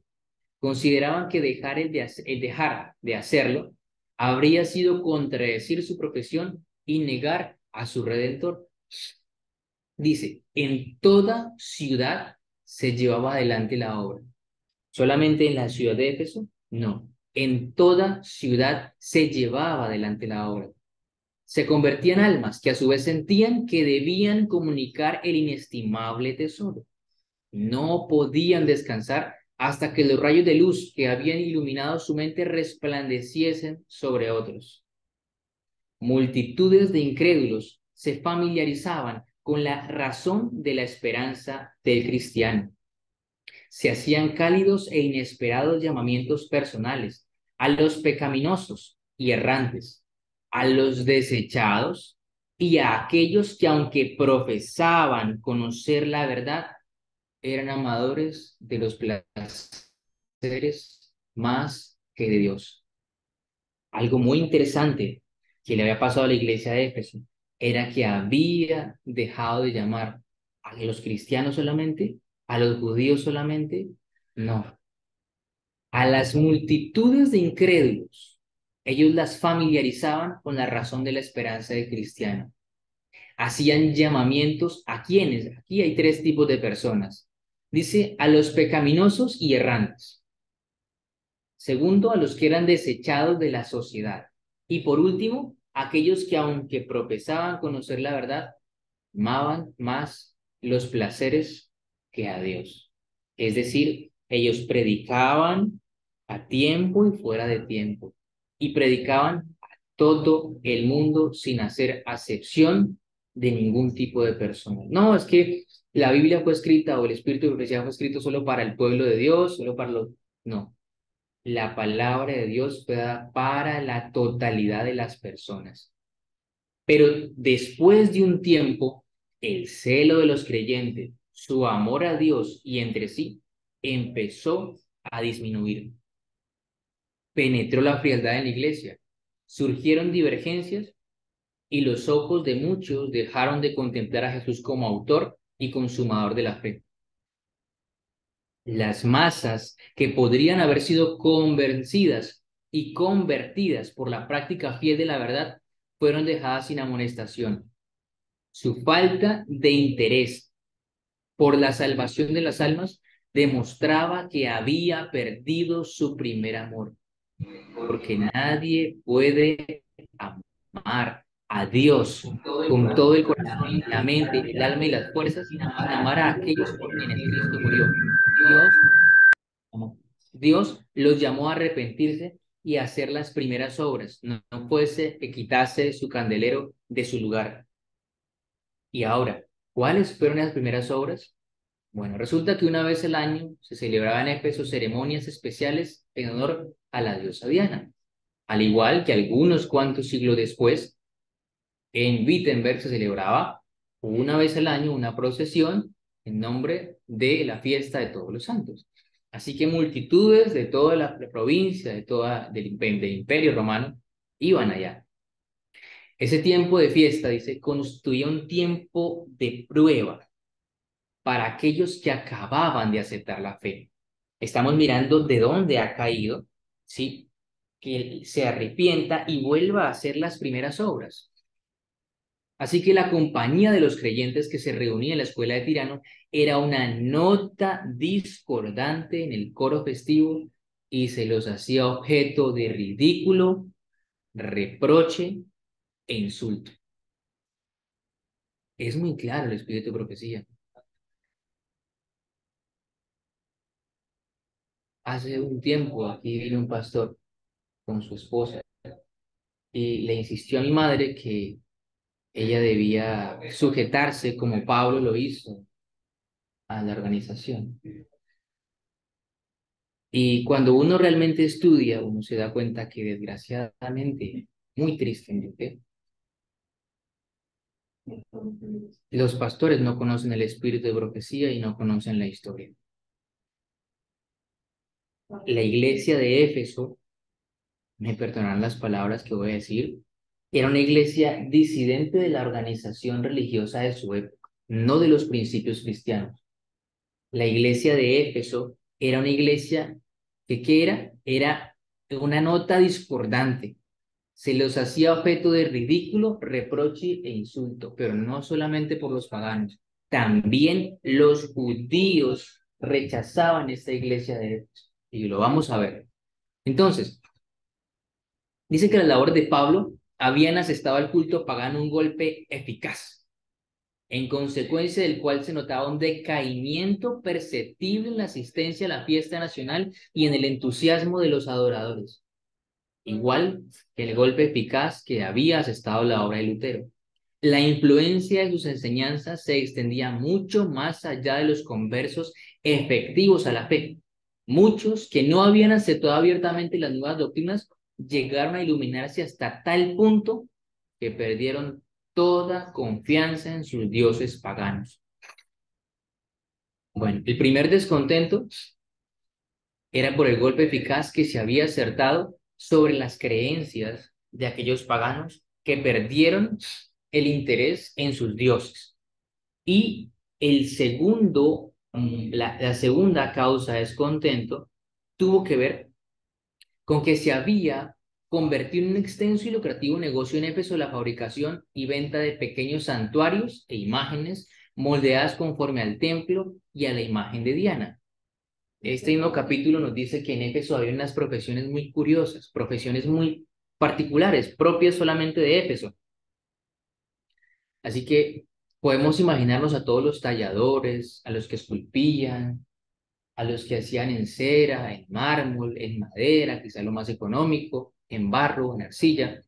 Consideraban que el dejar de hacerlo habría sido contradecir su profesión y negar a su Redentor. Dice, en toda ciudad se llevaba adelante la obra. ¿Solamente en la ciudad de Éfeso? No. En toda ciudad se llevaba adelante la obra. Se convertían almas que a su vez sentían que debían comunicar el inestimable tesoro. No podían descansar hasta que los rayos de luz que habían iluminado su mente resplandeciesen sobre otros. Multitudes de incrédulos se familiarizaban con la razón de la esperanza del cristiano. Se hacían cálidos e inesperados llamamientos personales a los pecaminosos y errantes, a los desechados y a aquellos que, aunque profesaban conocer la verdad, eran amadores de los placeres más que de Dios. Algo muy interesante que le había pasado a la iglesia de Éfeso era que había dejado de llamar a los cristianos solamente, a los judíos solamente, no, a las multitudes de incrédulos. Ellos las familiarizaban con la razón de la esperanza del cristiano. Hacían llamamientos a quienes. Aquí hay tres tipos de personas. Dice a los pecaminosos y errantes. Segundo, a los que eran desechados de la sociedad. Y por último, aquellos que aunque profesaban conocer la verdad, amaban más los placeres que a Dios. Es decir, ellos predicaban a tiempo y fuera de tiempo. Y predicaban a todo el mundo sin hacer acepción de ningún tipo de persona. No, es que la Biblia fue escrita o el Espíritu de Profecía fue escrito solo para el pueblo de Dios, solo para los... No, la palabra de Dios fue dada para la totalidad de las personas. Pero después de un tiempo, el celo de los creyentes, su amor a Dios y entre sí, empezó a disminuir. Penetró la frialdad en la iglesia. Surgieron divergencias y los ojos de muchos dejaron de contemplar a Jesús como autor y consumador de la fe. Las masas que podrían haber sido convencidas y convertidas por la práctica fiel de la verdad fueron dejadas sin amonestación. Su falta de interés por la salvación de las almas demostraba que había perdido su primer amor, porque nadie puede amar a Dios con todo el corazón, la mente, el alma y las fuerzas, sin amar a aquellos por quienes Cristo murió. Dios los llamó a arrepentirse y a hacer las primeras obras. No puede ser que quitase su candelero de su lugar. Y ahora, ¿cuáles fueron las primeras obras? Bueno, resulta que una vez al año se celebraban en Éfeso ceremonias especiales en honor a la diosa Diana. Al igual que algunos cuantos siglos después, en Wittenberg se celebraba una vez al año una procesión en nombre de la fiesta de todos los santos. Así que multitudes de toda la provincia, del Imperio Romano, iban allá. Ese tiempo de fiesta, dice, constituía un tiempo de prueba para aquellos que acababan de aceptar la fe. Estamos mirando de dónde ha caído, ¿sí? Que se arrepienta y vuelva a hacer las primeras obras. Así que la compañía de los creyentes que se reunía en la escuela de Tirano era una nota discordante en el coro festivo y se los hacía objeto de ridículo, reproche e insulto. Es muy claro el espíritu de profecía. Hace un tiempo aquí vino un pastor con su esposa y le insistió a mi madre que ella debía sujetarse como Pablo lo hizo a la organización. Y cuando uno realmente estudia, uno se da cuenta que desgraciadamente muy tristemente. Los pastores no conocen el espíritu de profecía y no conocen la historia. La iglesia de Éfeso, me perdonarán las palabras que voy a decir, era una iglesia disidente de la organización religiosa de su época, no de los principios cristianos. La iglesia de Éfeso era una iglesia que, ¿qué era? Era una nota discordante. Se los hacía objeto de ridículo, reproche e insulto, pero no solamente por los paganos. También los judíos rechazaban esta iglesia de Éfeso. Y lo vamos a ver. Entonces, dice que las labores de Pablo habían asestado al culto pagano un golpe eficaz, en consecuencia del cual se notaba un decaimiento perceptible en la asistencia a la fiesta nacional y en el entusiasmo de los adoradores, igual que el golpe eficaz que había asestado la obra de Lutero. La influencia de sus enseñanzas se extendía mucho más allá de los conversos efectivos a la fe. Muchos que no habían aceptado abiertamente las nuevas doctrinas llegaron a iluminarse hasta tal punto que perdieron toda confianza en sus dioses paganos. Bueno, el primer descontento era por el golpe eficaz que se había acertado sobre las creencias de aquellos paganos que perdieron el interés en sus dioses. Y el segundo, la segunda causa de descontento tuvo que ver con que se había convertido en un extenso y lucrativo negocio en Éfeso la fabricación y venta de pequeños santuarios e imágenes moldeadas conforme al templo y a la imagen de Diana. Este mismo capítulo nos dice que en Éfeso había unas profesiones muy curiosas, profesiones muy particulares, propias solamente de Éfeso. Así que podemos imaginarnos a todos los talladores, a los que esculpían, a los que hacían en cera, en mármol, en madera, quizá lo más económico, en barro, en arcilla,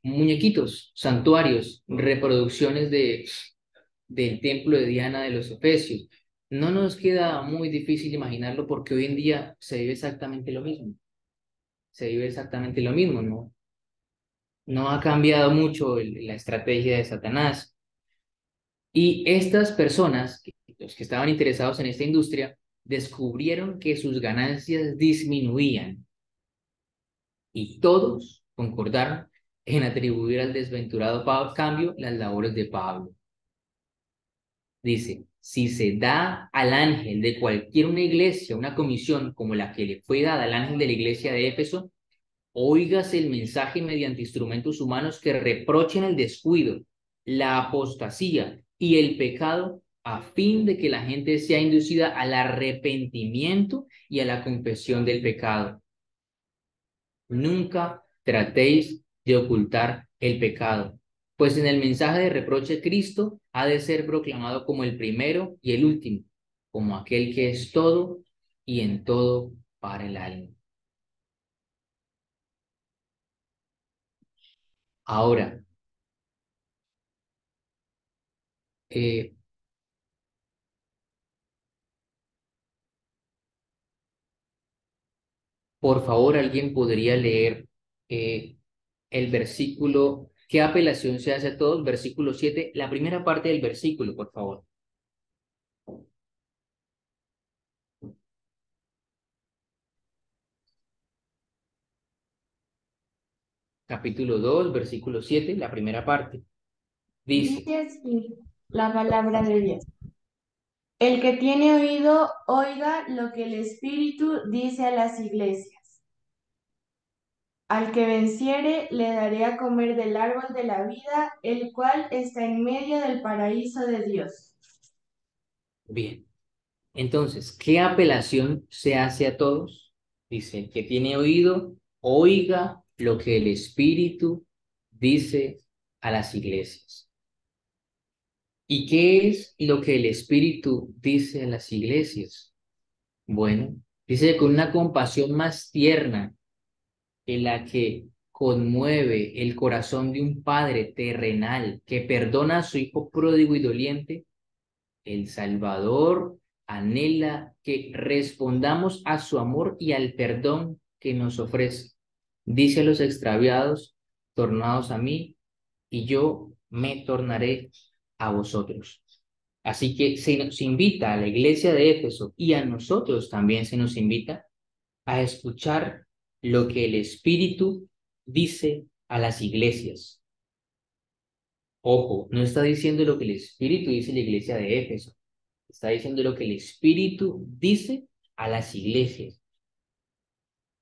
muñequitos, santuarios, reproducciones del templo de Diana de los Efesios. No nos queda muy difícil imaginarlo porque hoy en día se vive exactamente lo mismo. Se vive exactamente lo mismo, ¿no? No ha cambiado mucho la estrategia de Satanás. Y estas personas, los que estaban interesados en esta industria, descubrieron que sus ganancias disminuían y todos concordaron en atribuir al desventurado cambio las labores de Pablo. Dice, si se da al ángel de cualquier una iglesia una comisión como la que le fue dada al ángel de la iglesia de Éfeso, óigase el mensaje mediante instrumentos humanos que reprochen el descuido, la apostasía y el pecado a fin de que la gente sea inducida al arrepentimiento y a la confesión del pecado. Nunca tratéis de ocultar el pecado, pues en el mensaje de reproche Cristo ha de ser proclamado como el primero y el último, como aquel que es todo y en todo para el alma. Ahora, eh, por favor, ¿alguien podría leer eh, el versículo? ¿Qué apelación se hace a todos? Versículo 7, la primera parte del versículo, por favor. Capítulo 2, versículo 7, la primera parte. Dice, Dice así la palabra de Dios. El que tiene oído, oiga lo que el Espíritu dice a las iglesias. Al que venciere, le daré a comer del árbol de la vida, el cual está en medio del paraíso de Dios. bien, entonces, ¿qué apelación se hace a todos? Dice, el que tiene oído, oiga lo que el Espíritu dice a las iglesias. ¿Y qué es lo que el Espíritu dice a las iglesias? Bueno, dice con una compasión más tierna en la que conmueve el corazón de un padre terrenal que perdona a su hijo pródigo y doliente, el Salvador anhela que respondamos a su amor y al perdón que nos ofrece. Dice a los extraviados, tornaos a mí, y yo me tornaré a vosotros. Así que se nos invita a la iglesia de Éfeso y a nosotros también se nos invita a escuchar lo que el Espíritu dice a las iglesias. Ojo, no está diciendo lo que el Espíritu dice a la iglesia de Éfeso, está diciendo lo que el Espíritu dice a las iglesias,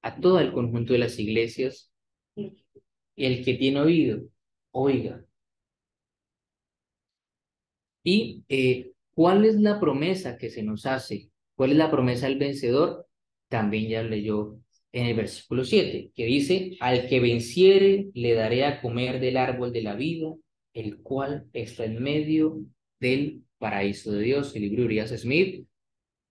a todo el conjunto de las iglesias. El que tiene oído, oiga. ¿Y cuál es la promesa que se nos hace? ¿Cuál es la promesa del vencedor? También ya leyó en el versículo 7, que dice, al que venciere le daré a comer del árbol de la vida, el cual está en medio del paraíso de Dios. El libro de Urias Smith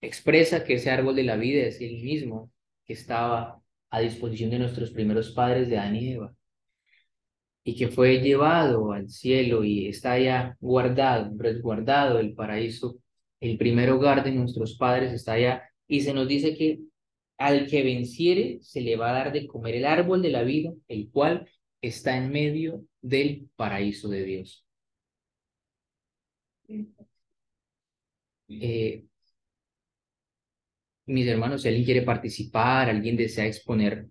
expresa que ese árbol de la vida es el mismo que estaba a disposición de nuestros primeros padres de Adán y Eva, y que fue llevado al cielo y está ya guardado, resguardado el paraíso, el primer hogar de nuestros padres está allá, y se nos dice que al que venciere se le va a dar de comer el árbol de la vida, el cual está en medio del paraíso de Dios. Eh, Mis hermanos, si alguien quiere participar, alguien desea exponer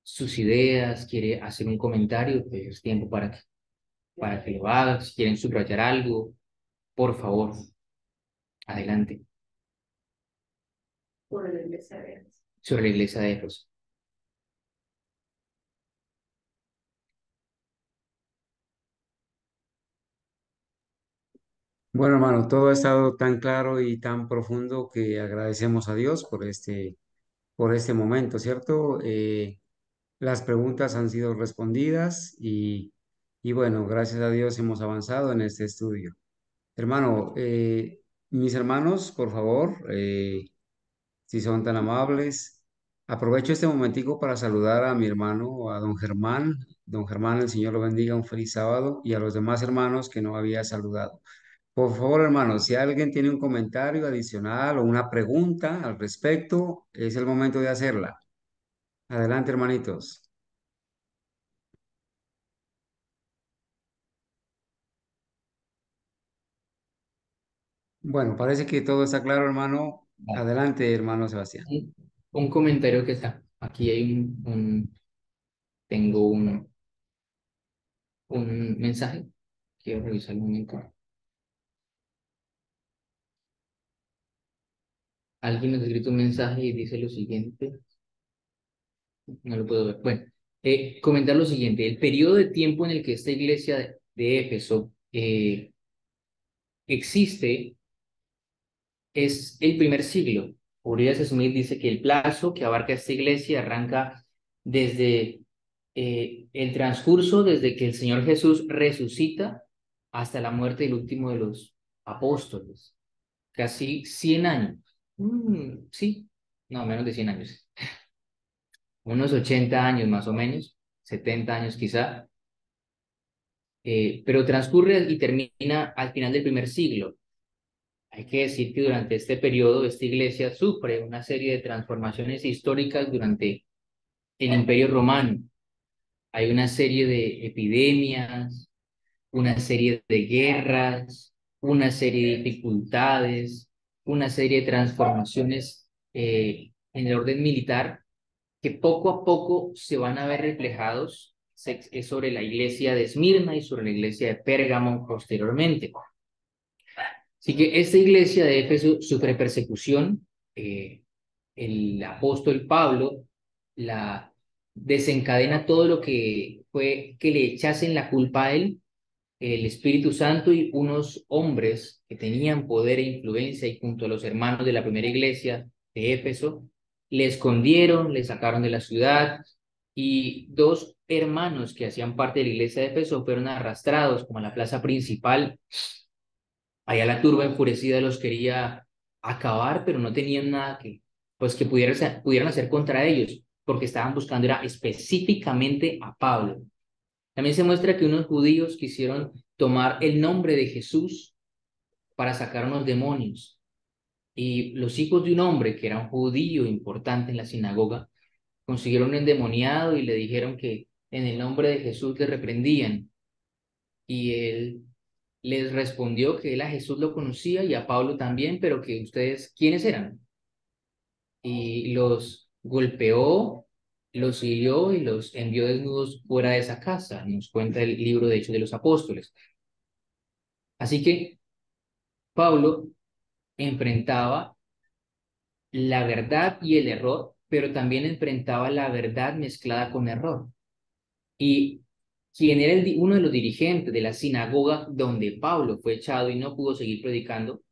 sus ideas, quiere hacer un comentario, pues es tiempo para que lo haga. Si quieren subrayar algo, por favor, adelante. Por la iglesia de Éfeso. Sobre la iglesia de Éfeso. Bueno, hermano, todo ha estado tan claro y tan profundo que agradecemos a Dios por este momento, ¿cierto? Las preguntas han sido respondidas y bueno, gracias a Dios hemos avanzado en este estudio. Hermano, mis hermanos, por favor, si son tan amables, aprovecho este momentico para saludar a mi hermano, a don Germán. Don Germán, el Señor lo bendiga, un feliz sábado y a los demás hermanos que no había saludado. Por favor, hermanos, si alguien tiene un comentario adicional o una pregunta al respecto, es el momento de hacerla. Adelante, hermanitos. Bueno, parece que todo está claro, hermano. Vale. Adelante, hermano Sebastián. Un comentario que está. Aquí hay tengo un mensaje. Quiero revisar un momento. Alguien nos ha escrito un mensaje y dice lo siguiente. No lo puedo ver. Bueno, comentar lo siguiente. El periodo de tiempo en el que esta iglesia de Éfeso existe es el primer siglo. Urias Smith dice que el plazo que abarca esta iglesia arranca desde el transcurso, desde que el Señor Jesús resucita hasta la muerte del último de los apóstoles. Casi 100 años. Sí, no, menos de 100 años. Unos 80 años más o menos, 70 años quizá. Pero transcurre y termina al final del primer siglo. Hay que decir que durante este periodo esta iglesia sufre una serie de transformaciones históricas durante el Imperio Romano. Hay una serie de epidemias, una serie de guerras, una serie de dificultades, una serie de transformaciones en el orden militar que poco a poco se van a ver reflejados sobre la iglesia de Esmirna y sobre la iglesia de Pérgamo posteriormente. Así que esta iglesia de Éfeso sufre persecución. El apóstol Pablo la desencadena todo lo que fue que le echasen la culpa a él, el Espíritu Santo y unos hombres que tenían poder e influencia y junto a los hermanos de la primera iglesia de Éfeso, le escondieron, le sacaron de la ciudad y dos hermanos que hacían parte de la iglesia de Éfeso fueron arrastrados como a la plaza principal. Allá la turba enfurecida los quería acabar, pero no tenían nada que pudieran hacer contra ellos, porque estaban buscando era específicamente a Pablo. También se muestra que unos judíos quisieron tomar el nombre de Jesús para sacar unos demonios. Y los hijos de un hombre que era un judío importante en la sinagoga consiguieron un endemoniado y le dijeron que en el nombre de Jesús le reprendían. Y él les respondió que él a Jesús lo conocía y a Pablo también, pero que ustedes, ¿quiénes eran? Y los golpeó, los hirió y los envió desnudos fuera de esa casa. Nos cuenta el libro de Hechos de los Apóstoles. Así que Pablo enfrentaba la verdad y el error, pero también enfrentaba la verdad mezclada con error. Y quien era uno de los dirigentes de la sinagoga donde Pablo fue echado y no pudo seguir predicando,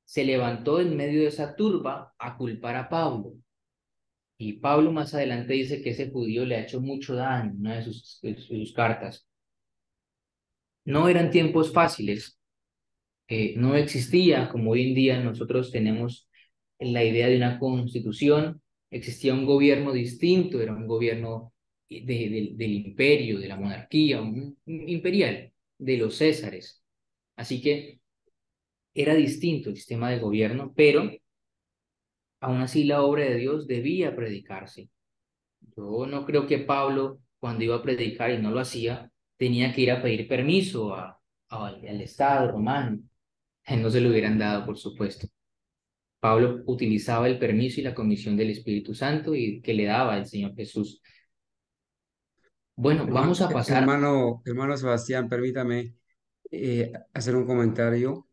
se levantó en medio de esa turba a culpar a Pablo. Y Pablo más adelante dice que ese judío le ha hecho mucho daño en una de sus cartas. No eran tiempos fáciles, no existía como hoy en día nosotros tenemos la idea de una constitución, existía un gobierno distinto, era un gobierno del imperio, de la monarquía, un imperial, de los césares. Así que era distinto el sistema de gobierno, pero aún así la obra de Dios debía predicarse. Yo no creo que Pablo, cuando iba a predicar y no lo hacía, tenía que ir a pedir permiso al Estado romano. No se lo hubieran dado, por supuesto. Pablo utilizaba el permiso y la comisión del Espíritu Santo y que le daba el Señor Jesús. Bueno, vamos a pasar. Hermano Sebastián, permítame hacer un comentario.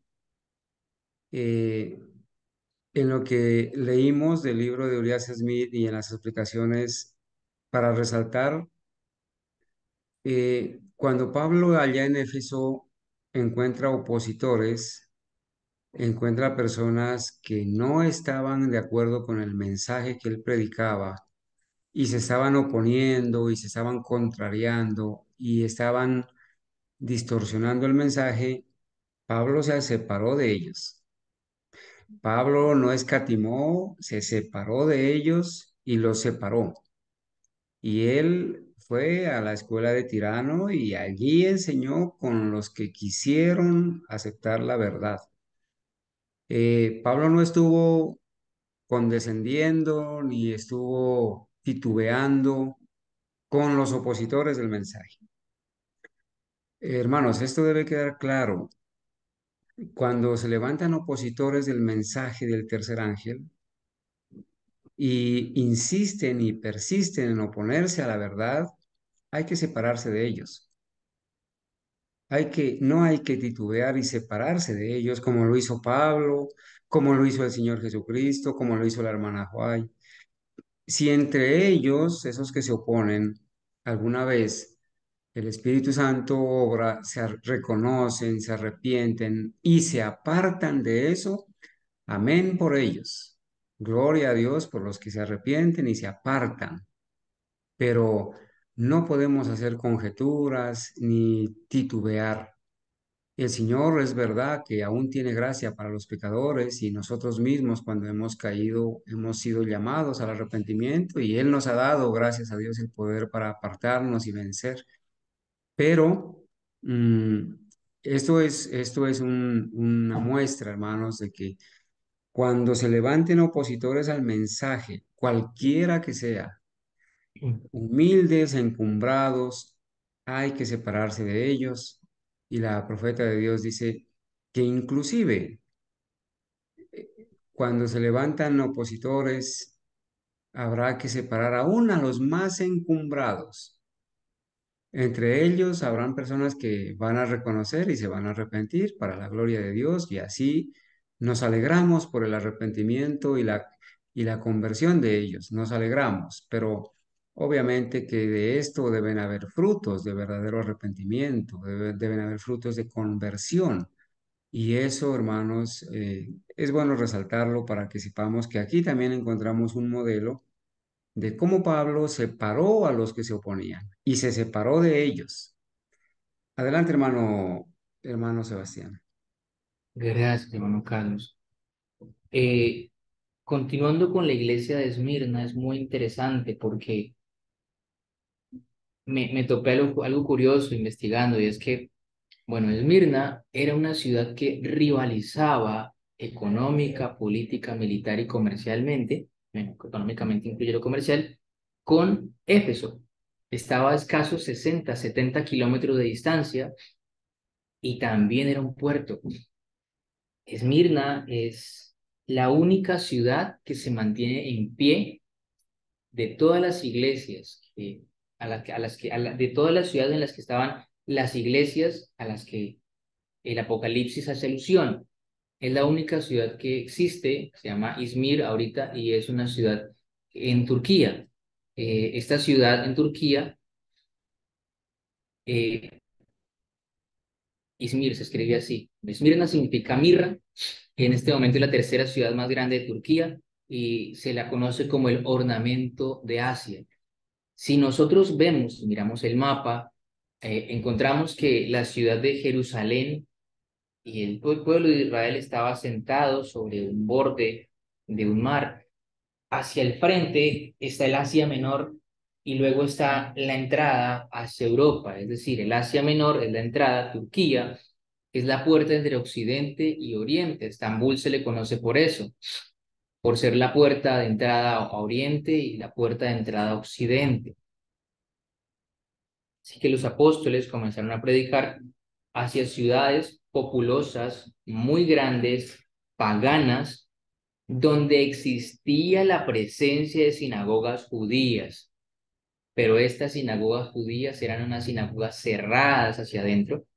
Eh, en lo que leímos del libro de Uriah Smith y en las explicaciones para resaltar, cuando Pablo allá en Éfeso encuentra opositores, encuentra personas que no estaban de acuerdo con el mensaje que él predicaba y se estaban oponiendo y se estaban contrariando y estaban distorsionando el mensaje, Pablo se separó de ellos. Pablo no escatimó, se separó de ellos y los separó. Y él fue a la escuela de Tirano y allí enseñó con los que quisieron aceptar la verdad. Pablo no estuvo condescendiendo ni estuvo titubeando con los opositores del mensaje. Hermanos, esto debe quedar claro. Cuando se levantan opositores del mensaje del tercer ángel y insisten y persisten en oponerse a la verdad, hay que separarse de ellos. No hay que titubear y separarse de ellos como lo hizo Pablo, como lo hizo el Señor Jesucristo, como lo hizo la hermana Juay. Si entre ellos, esos que se oponen, alguna vez el Espíritu Santo obra, reconocen, se arrepienten y se apartan de eso, amén por ellos. Gloria a Dios por los que se arrepienten y se apartan. Pero no podemos hacer conjeturas ni titubear. El Señor es verdad que aún tiene gracia para los pecadores y nosotros mismos cuando hemos caído hemos sido llamados al arrepentimiento y Él nos ha dado, gracias a Dios, el poder para apartarnos y vencer. Pero mm, esto es una muestra, hermanos, de que cuando se levanten opositores al mensaje, cualquiera que sea, humildes, encumbrados, hay que separarse de ellos. Y la profeta de Dios dice que inclusive cuando se levantan opositores, habrá que separar aún a los más encumbrados. Entre ellos habrán personas que van a reconocer y se van a arrepentir para la gloria de Dios y así nos alegramos por el arrepentimiento y la conversión de ellos. Nos alegramos, pero obviamente que de esto deben haber frutos de verdadero arrepentimiento, deben haber frutos de conversión. Y eso, hermanos, es bueno resaltarlo para que sepamos que aquí también encontramos un modelo de cómo Pablo separó a los que se oponían y se separó de ellos. Adelante, hermano Sebastián. Gracias, hermano Carlos. Eh, Continuando con la iglesia de Esmirna, es muy interesante porque me topé algo curioso investigando y es que, bueno, Esmirna era una ciudad que rivalizaba económica, política, militar y comercialmente, bueno, económicamente incluye lo comercial, con Éfeso. Estaba a escasos 60, 70 kilómetros de distancia y también era un puerto. Esmirna es la única ciudad que se mantiene en pie de todas las iglesias, de todas las ciudades en las que estaban las iglesias a las que el Apocalipsis hace alusión. Es la única ciudad que existe, se llama Izmir ahorita, y es una ciudad en Turquía. Esta ciudad en Turquía, eh, Izmir se escribe así. Esmirna significa mirra. En este momento es la tercera ciudad más grande de Turquía y se la conoce como el ornamento de Asia. Si nosotros vemos, miramos el mapa, encontramos que la ciudad de Jerusalén y el pueblo de Israel estaba sentado sobre un borde de un mar. Hacia el frente está el Asia Menor y luego está la entrada hacia Europa, es decir, el Asia Menor es la entrada, Turquía es la puerta entre Occidente y Oriente. Estambul se le conoce por eso, por ser la puerta de entrada a Oriente y la puerta de entrada a Occidente. Así que los apóstoles comenzaron a predicar hacia ciudades populosas, muy grandes, paganas, donde existía la presencia de sinagogas judías, pero estas sinagogas judías eran unas sinagogas cerradas hacia adentro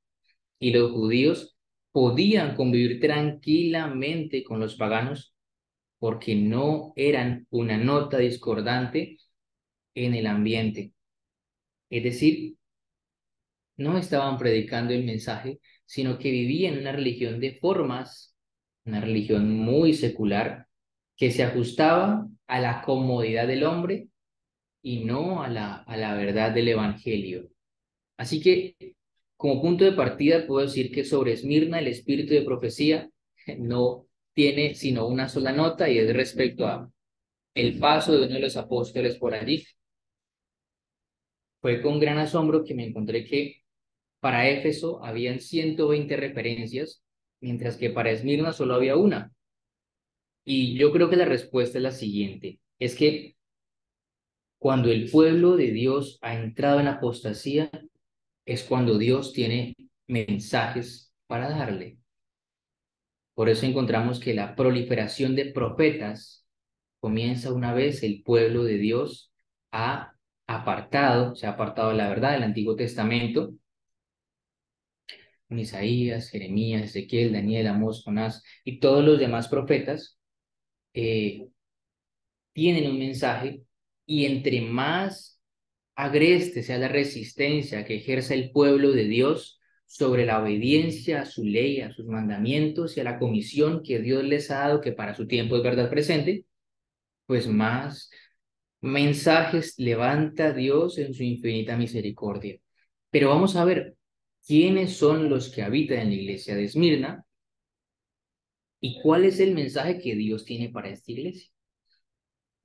y los judíos podían convivir tranquilamente con los paganos porque no eran una nota discordante en el ambiente. Es decir, no estaban predicando el mensaje, sino que vivían una religión de formas, una religión muy secular, que se ajustaba a la comodidad del hombre y no a la verdad del Evangelio. Así que, como punto de partida, puedo decir que sobre Esmirna el espíritu de profecía no tiene sino una sola nota y es respecto a el paso de uno de los apóstoles por allí. Fue con gran asombro que me encontré que para Éfeso habían 120 referencias, mientras que para Esmirna solo había una. Y yo creo que la respuesta es la siguiente, es que cuando el pueblo de Dios ha entrado en apostasía, es cuando Dios tiene mensajes para darle. Por eso encontramos que la proliferación de profetas comienza una vez el pueblo de Dios se ha apartado de la verdad del Antiguo Testamento, con Isaías, Jeremías, Ezequiel, Daniel, Amós, Jonás y todos los demás profetas tienen un mensaje y entre más agreste sea la resistencia que ejerza el pueblo de Dios sobre la obediencia a su ley, a sus mandamientos y a la comisión que Dios les ha dado, que para su tiempo es verdad presente, pues más mensajes levanta Dios en su infinita misericordia. Pero vamos a ver quiénes son los que habitan en la iglesia de Esmirna y cuál es el mensaje que Dios tiene para esta iglesia.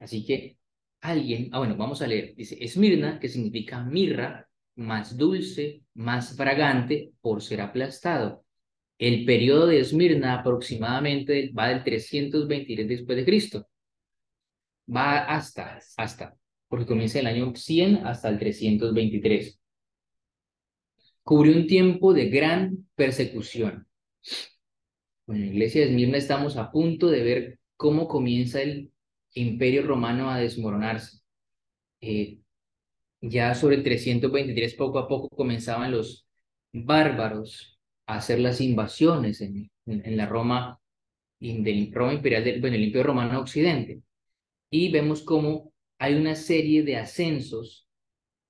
Así que bueno, vamos a leer. Dice, Esmirna, que significa mirra, más dulce, más fragante por ser aplastado. El periodo de Esmirna aproximadamente va del 323 después de Cristo. Va porque comienza el año 100 hasta el 323. Cubrió un tiempo de gran persecución. Bueno, en la iglesia de Esmirna estamos a punto de ver cómo comienza el imperio romano a desmoronarse. Ya sobre el 323 poco a poco comenzaban los bárbaros a hacer las invasiones en la Roma, del Roma imperial, el Imperio Romano Occidente. Y vemos cómo hay una serie de ascensos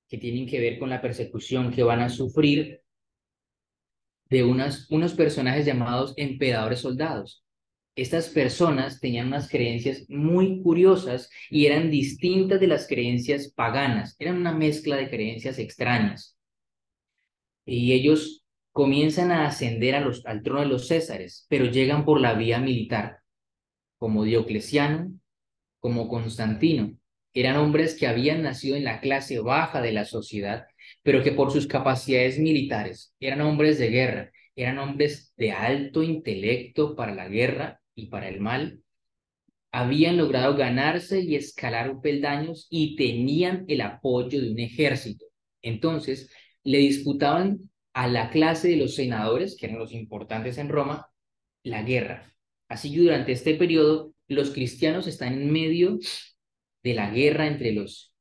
que tienen que ver con la persecución que van a sufrir de unos personajes llamados emperadores soldados. Estas personas tenían unas creencias muy curiosas y eran distintas de las creencias paganas, eran una mezcla de creencias extrañas. Y ellos comienzan a ascender al trono de los Césares, pero llegan por la vía militar, como Diocleciano, como Constantino. Eran hombres que habían nacido en la clase baja de la sociedad, pero que por sus capacidades militares eran hombres de guerra, eran hombres de alto intelecto para la guerra y para el mal, habían logrado ganarse y escalar peldaños y tenían el apoyo de un ejército. Entonces, le disputaban a la clase de los senadores, que eran los importantes en Roma, la guerra. Así que durante este periodo, los cristianos están en medio de la guerra entre los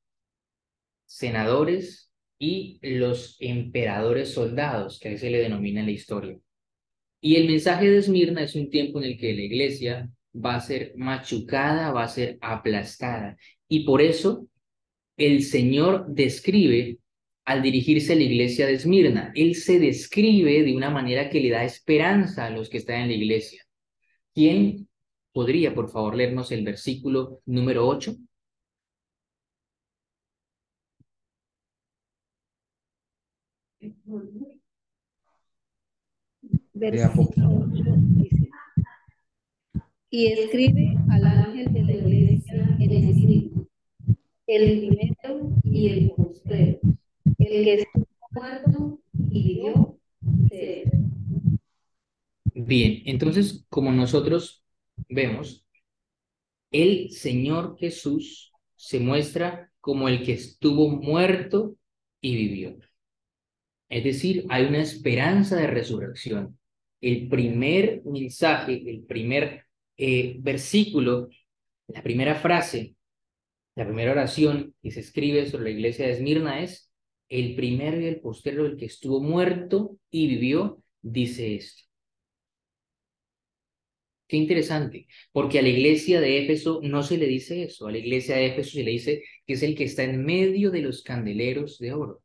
senadores y los emperadores soldados, que a veces se le denomina en la historia. Y el mensaje de Esmirna es un tiempo en el que la iglesia va a ser machucada, va a ser aplastada. Y por eso el Señor describe, al dirigirse a la iglesia de Esmirna, Él se describe de una manera que le da esperanza a los que están en la iglesia. ¿Quién podría, por favor, leernos el versículo número 8? De Apocalipsis. Versículo 8 dice, y escribe al ángel de la iglesia en espíritu, el primero y el postrero, el que estuvo muerto y vivió, dice esto. Bien, entonces, como nosotros vemos, el Señor Jesús se muestra como el que estuvo muerto y vivió. Es decir, hay una esperanza de resurrección. El primer mensaje, el primer versículo, la primera frase, la primera oración que se escribe sobre la iglesia de Esmirna es: el primero y el postrero, el que estuvo muerto y vivió, dice esto. Qué interesante, porque a la iglesia de Éfeso no se le dice eso, a la iglesia de Éfeso se le dice que es el que está en medio de los candeleros de oro.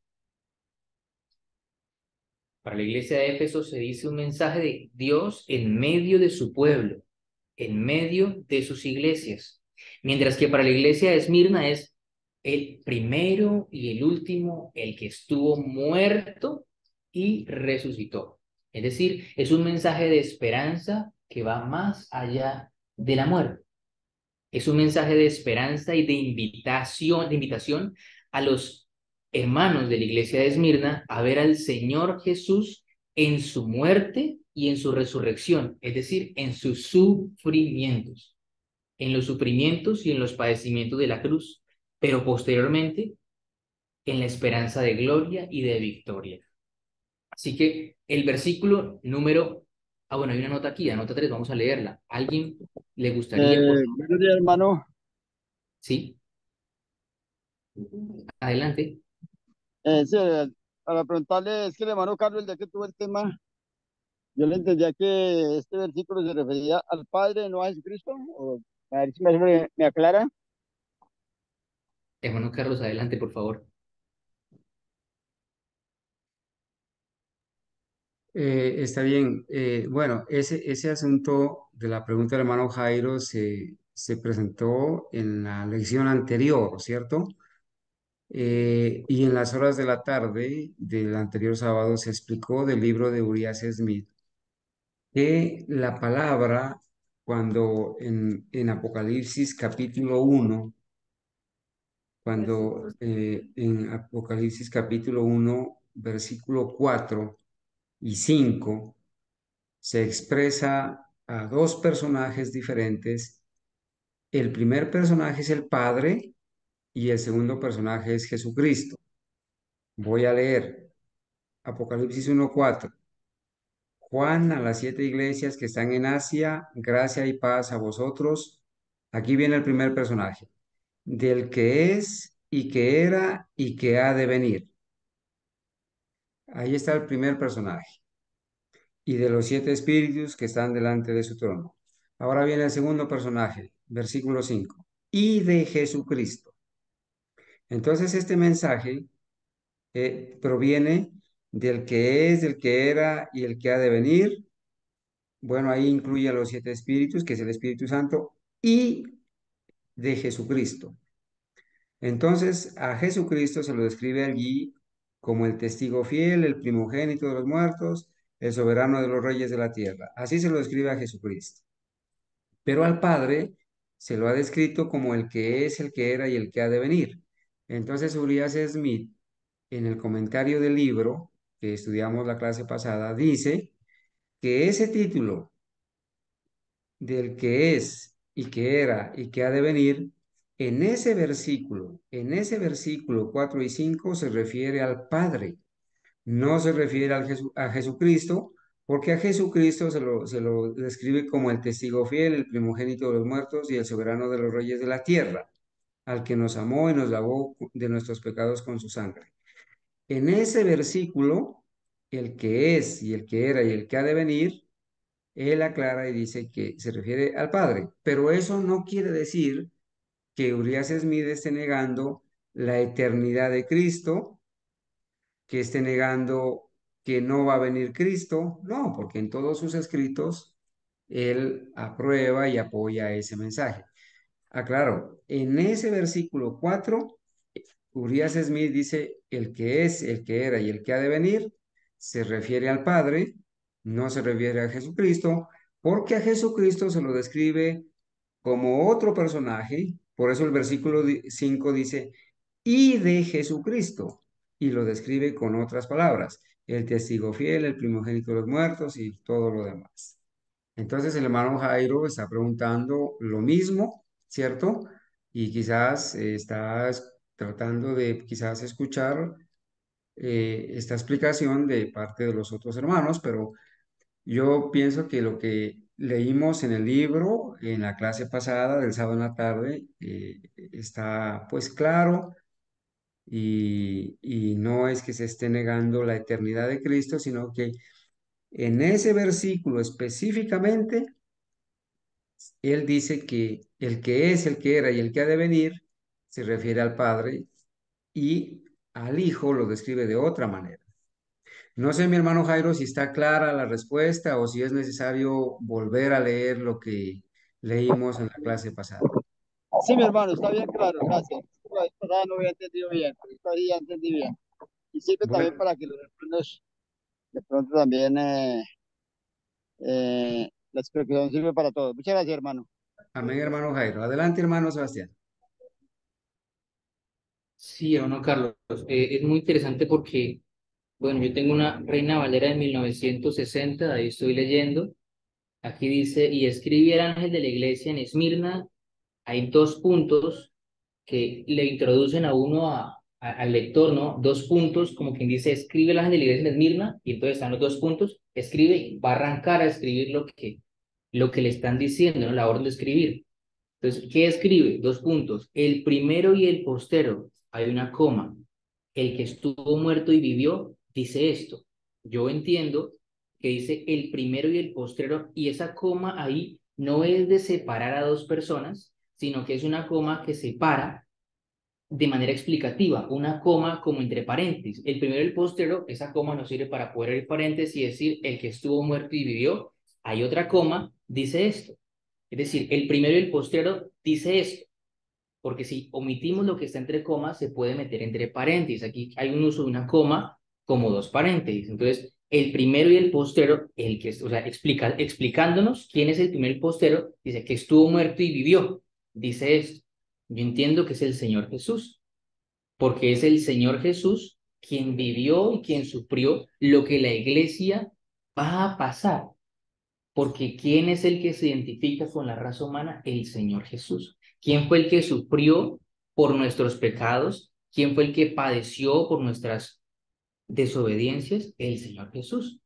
Para la iglesia de Éfeso se dice un mensaje de Dios en medio de su pueblo, en medio de sus iglesias. Mientras que para la iglesia de Esmirna es el primero y el último, el que estuvo muerto y resucitó. Es decir, es un mensaje de esperanza que va más allá de la muerte. Es un mensaje de esperanza y de invitación a los hermanos de la iglesia de Esmirna a ver al Señor Jesús en su muerte y en su resurrección, es decir, en sus sufrimientos, en los sufrimientos y en los padecimientos de la cruz, pero posteriormente en la esperanza de gloria y de victoria. Así que el versículo número... Ah, bueno, hay una nota aquí, la nota 3, vamos a leerla. ¿Alguien le gustaría, por favor? Buenos días, hermano. Sí, adelante. Sí, para preguntarle, es que el hermano Carlos, ya que tuvo el tema, yo le entendía que este versículo se refería al Padre, no a Jesucristo. O, a ver si me aclara. Hermano Carlos, adelante, por favor. Está bien. Bueno, ese asunto de la pregunta del hermano Jairo se presentó en la lección anterior, ¿cierto? Y en las horas de la tarde del anterior sábado se explicó del libro de Urias Smith que la palabra, cuando en Apocalipsis capítulo 1, cuando en Apocalipsis capítulo 1, versículo 4 y 5 se expresa a dos personajes diferentes. El primer personaje es el Padre y el segundo personaje es Jesucristo. Voy a leer Apocalipsis 1:4. Juan, a las 7 iglesias que están en Asia, gracia y paz a vosotros. Aquí viene el primer personaje, del que es y que era y que ha de venir. Ahí está el primer personaje. Y de los 7 espíritus que están delante de su trono. Ahora viene el segundo personaje, versículo 5. Y de Jesucristo. Entonces este mensaje proviene del que es, del que era y el que ha de venir. Bueno, ahí incluye a los 7 espíritus, que es el Espíritu Santo, y de Jesucristo. Entonces, a Jesucristo se lo describe allí como el testigo fiel, el primogénito de los muertos, el soberano de los reyes de la tierra. Así se lo describe a Jesucristo. Pero al Padre se lo ha descrito como el que es, el que era y el que ha de venir. Entonces, Urias Smith, en el comentario del libro que estudiamos la clase pasada, dice que ese título del que es y que era y que ha de venir, en ese versículo 4 y 5 se refiere al Padre, no se refiere a Jesucristo, porque a Jesucristo se lo describe como el testigo fiel, el primogénito de los muertos y el soberano de los reyes de la tierra, al que nos amó y nos lavó de nuestros pecados con su sangre. En ese versículo, el que es y el que era y el que ha de venir, él aclara y dice que se refiere al Padre, pero eso no quiere decir que Urias Smith esté negando la eternidad de Cristo, que esté negando que no va a venir Cristo, no, porque en todos sus escritos él aprueba y apoya ese mensaje. Aclaro, en ese versículo 4 Urias Smith dice, el que es, el que era y el que ha de venir, se refiere al Padre, no se refiere a Jesucristo, porque a Jesucristo se lo describe como otro personaje, por eso el versículo 5 dice, y de Jesucristo, y lo describe con otras palabras, el testigo fiel, el primogénito de los muertos y todo lo demás. Entonces el hermano Jairo está preguntando lo mismo, ¿cierto? Y quizás está tratando de quizás escuchar esta explicación de parte de los otros hermanos, pero yo pienso que lo que leímos en el libro, en la clase pasada del sábado en la tarde, está pues claro y no es que se esté negando la eternidad de Cristo, sino que en ese versículo específicamente, él dice que es, el que era y el que ha de venir, se refiere al Padre y al Hijo lo describe de otra manera. No sé, mi hermano Jairo, si está clara la respuesta o si es necesario volver a leer lo que leímos en la clase pasada. Sí, mi hermano, está bien claro, gracias. La vez pasada no había entendido bien, pero esta vez ya entendí bien. Y sirve también Bueno, para que los hermanos de pronto también la explicación sirve para todos. Muchas gracias, hermano. amén, hermano Jairo. Adelante, hermano Sebastián. Sí, hermano Carlos, es muy interesante porque, bueno, yo tengo una Reina Valera de 1960, ahí estoy leyendo. Aquí dice, y escribe el ángel de la iglesia en Esmirna. Hay dos puntos que le introducen a uno al lector, ¿no? Dos puntos, como quien dice, escribe el ángel de la iglesia en Esmirna, y entonces están los dos puntos, escribe, y va a arrancar a escribir lo que le están diciendo, ¿no? La orden de escribir. Entonces, ¿qué escribe? Dos puntos. El primero y el postero. Hay una coma. El que estuvo muerto y vivió, dice esto. Yo entiendo que dice el primero y el postero, y esa coma ahí no es de separar a dos personas, sino que es una coma que separa de manera explicativa, una coma como entre paréntesis. El primero y el postero, esa coma nos sirve para poner el paréntesis y decir el que estuvo muerto y vivió. Hay otra coma, dice esto. Es decir, el primero y el postero dice esto, porque si omitimos lo que está entre comas, se puede meter entre paréntesis. Aquí hay un uso de una coma como dos paréntesis. Entonces, el primero y el postero, el que, o sea, explicándonos quién es el primero y el postero, dice que estuvo muerto y vivió. Dice esto. Yo entiendo que es el Señor Jesús, porque es el Señor Jesús quien vivió y quien sufrió lo que la iglesia va a pasar. Porque ¿quién es el que se identifica con la raza humana? El Señor Jesús. ¿Quién fue el que sufrió por nuestros pecados? ¿Quién fue el que padeció por nuestras desobediencias? El Señor Jesús.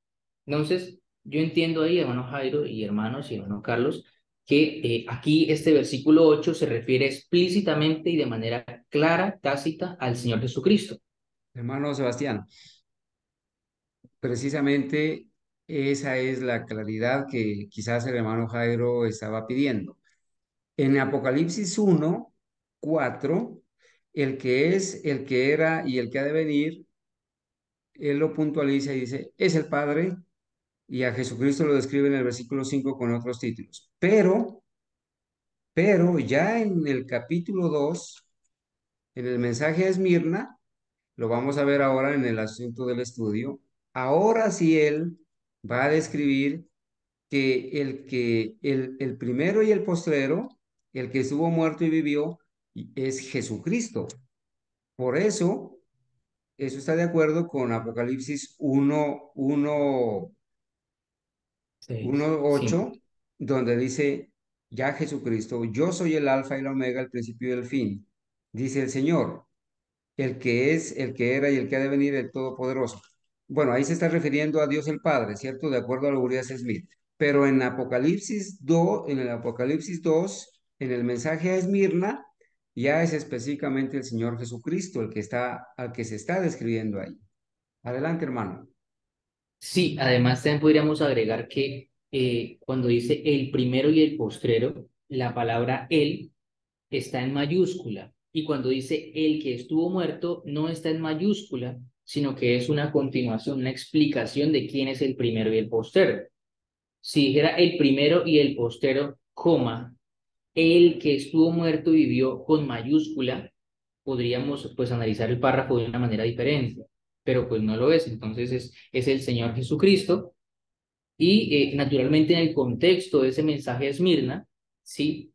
Entonces, yo entiendo ahí, hermano Jairo y hermanos y hermano Carlos, que aquí este versículo 8 se refiere explícitamente y de manera clara, tácita, al Señor Jesucristo. Hermano Sebastián, precisamente esa es la claridad que quizás el hermano Jairo estaba pidiendo. En Apocalipsis 1:4, el que es, el que era y el que ha de venir, él lo puntualiza y dice, es el Padre, y a Jesucristo lo describe en el versículo 5 con otros títulos. Pero ya en el capítulo 2, en el mensaje a Esmirna, lo vamos a ver ahora en el asunto del estudio, ahora sí él va a describir que el primero y el postrero, el que estuvo muerto y vivió, es Jesucristo. Por eso, eso está de acuerdo con Apocalipsis 1, Sí, 1:8, sí. donde dice, ya Jesucristo, yo soy el alfa y la omega, el principio y el fin, dice el Señor, el que es, el que era y el que ha de venir, el Todopoderoso. Bueno, ahí se está refiriendo a Dios el Padre, ¿cierto? De acuerdo a lo Urias Smith. Pero en Apocalipsis 2, en el Apocalipsis 2, en el mensaje a Esmirna, ya es específicamente el Señor Jesucristo el que está, al que se está describiendo ahí. Adelante, hermano. Sí, además también podríamos agregar que cuando dice el primero y el postrero, la palabra el está en mayúscula. Y cuando dice el que estuvo muerto, no está en mayúscula, sino que es una continuación, una explicación de quién es el primero y el postrero. Si dijera el primero y el postrero, coma, el que estuvo muerto vivió con mayúscula, podríamos pues analizar el párrafo de una manera diferente, pero pues no lo es. Entonces es el Señor Jesucristo y naturalmente en el contexto de ese mensaje a Esmirna, ¿sí?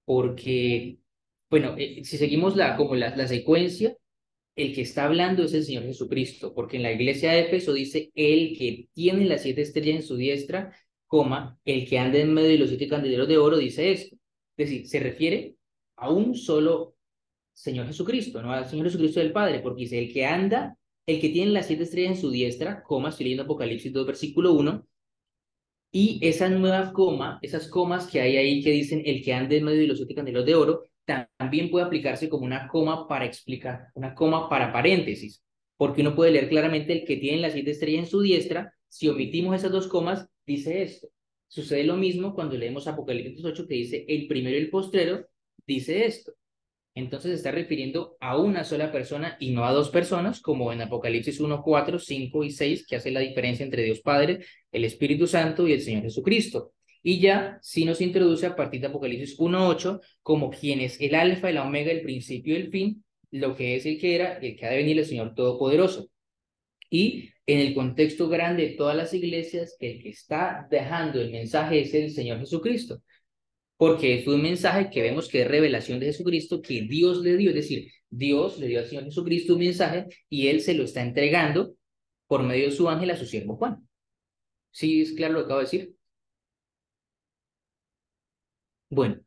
Porque, bueno, si seguimos la secuencia, el que está hablando es el Señor Jesucristo, porque en la iglesia de Éfeso dice, el que tiene las 7 estrellas en su diestra, coma, el que anda en medio de los 7 candeleros de oro, dice esto. Es decir, se refiere a un solo Señor Jesucristo, no al Señor Jesucristo del Padre, porque dice, el que anda, el que tiene las 7 estrellas en su diestra, coma, estoy leyendo Apocalipsis 2, versículo 1, y esa nueva coma, esas comas que hay ahí que dicen el que ande en medio de los 7 candeleros de oro, también puede aplicarse como una coma para explicar, una coma para paréntesis, porque uno puede leer claramente el que tiene las 7 estrellas en su diestra, si omitimos esas dos comas, dice esto. Sucede lo mismo cuando leemos Apocalipsis 8 que dice el primero y el postrero, dice esto. Entonces se está refiriendo a una sola persona y no a dos personas, como en Apocalipsis 1, 4, 5 y 6, que hace la diferencia entre Dios Padre, el Espíritu Santo y el Señor Jesucristo. Y ya sí nos introduce a partir de Apocalipsis 1, 8, como quien es el alfa, el omega, el principio y el fin, lo que es el que era, el que ha de venir el Señor Todopoderoso. Y en el contexto grande de todas las iglesias, el que está dejando el mensaje es el Señor Jesucristo, porque es un mensaje que vemos que es revelación de Jesucristo que Dios le dio, es decir, Dios le dio al Señor Jesucristo un mensaje y Él se lo está entregando por medio de su ángel a su siervo Juan. ¿Sí es claro lo que acabo de decir? Bueno,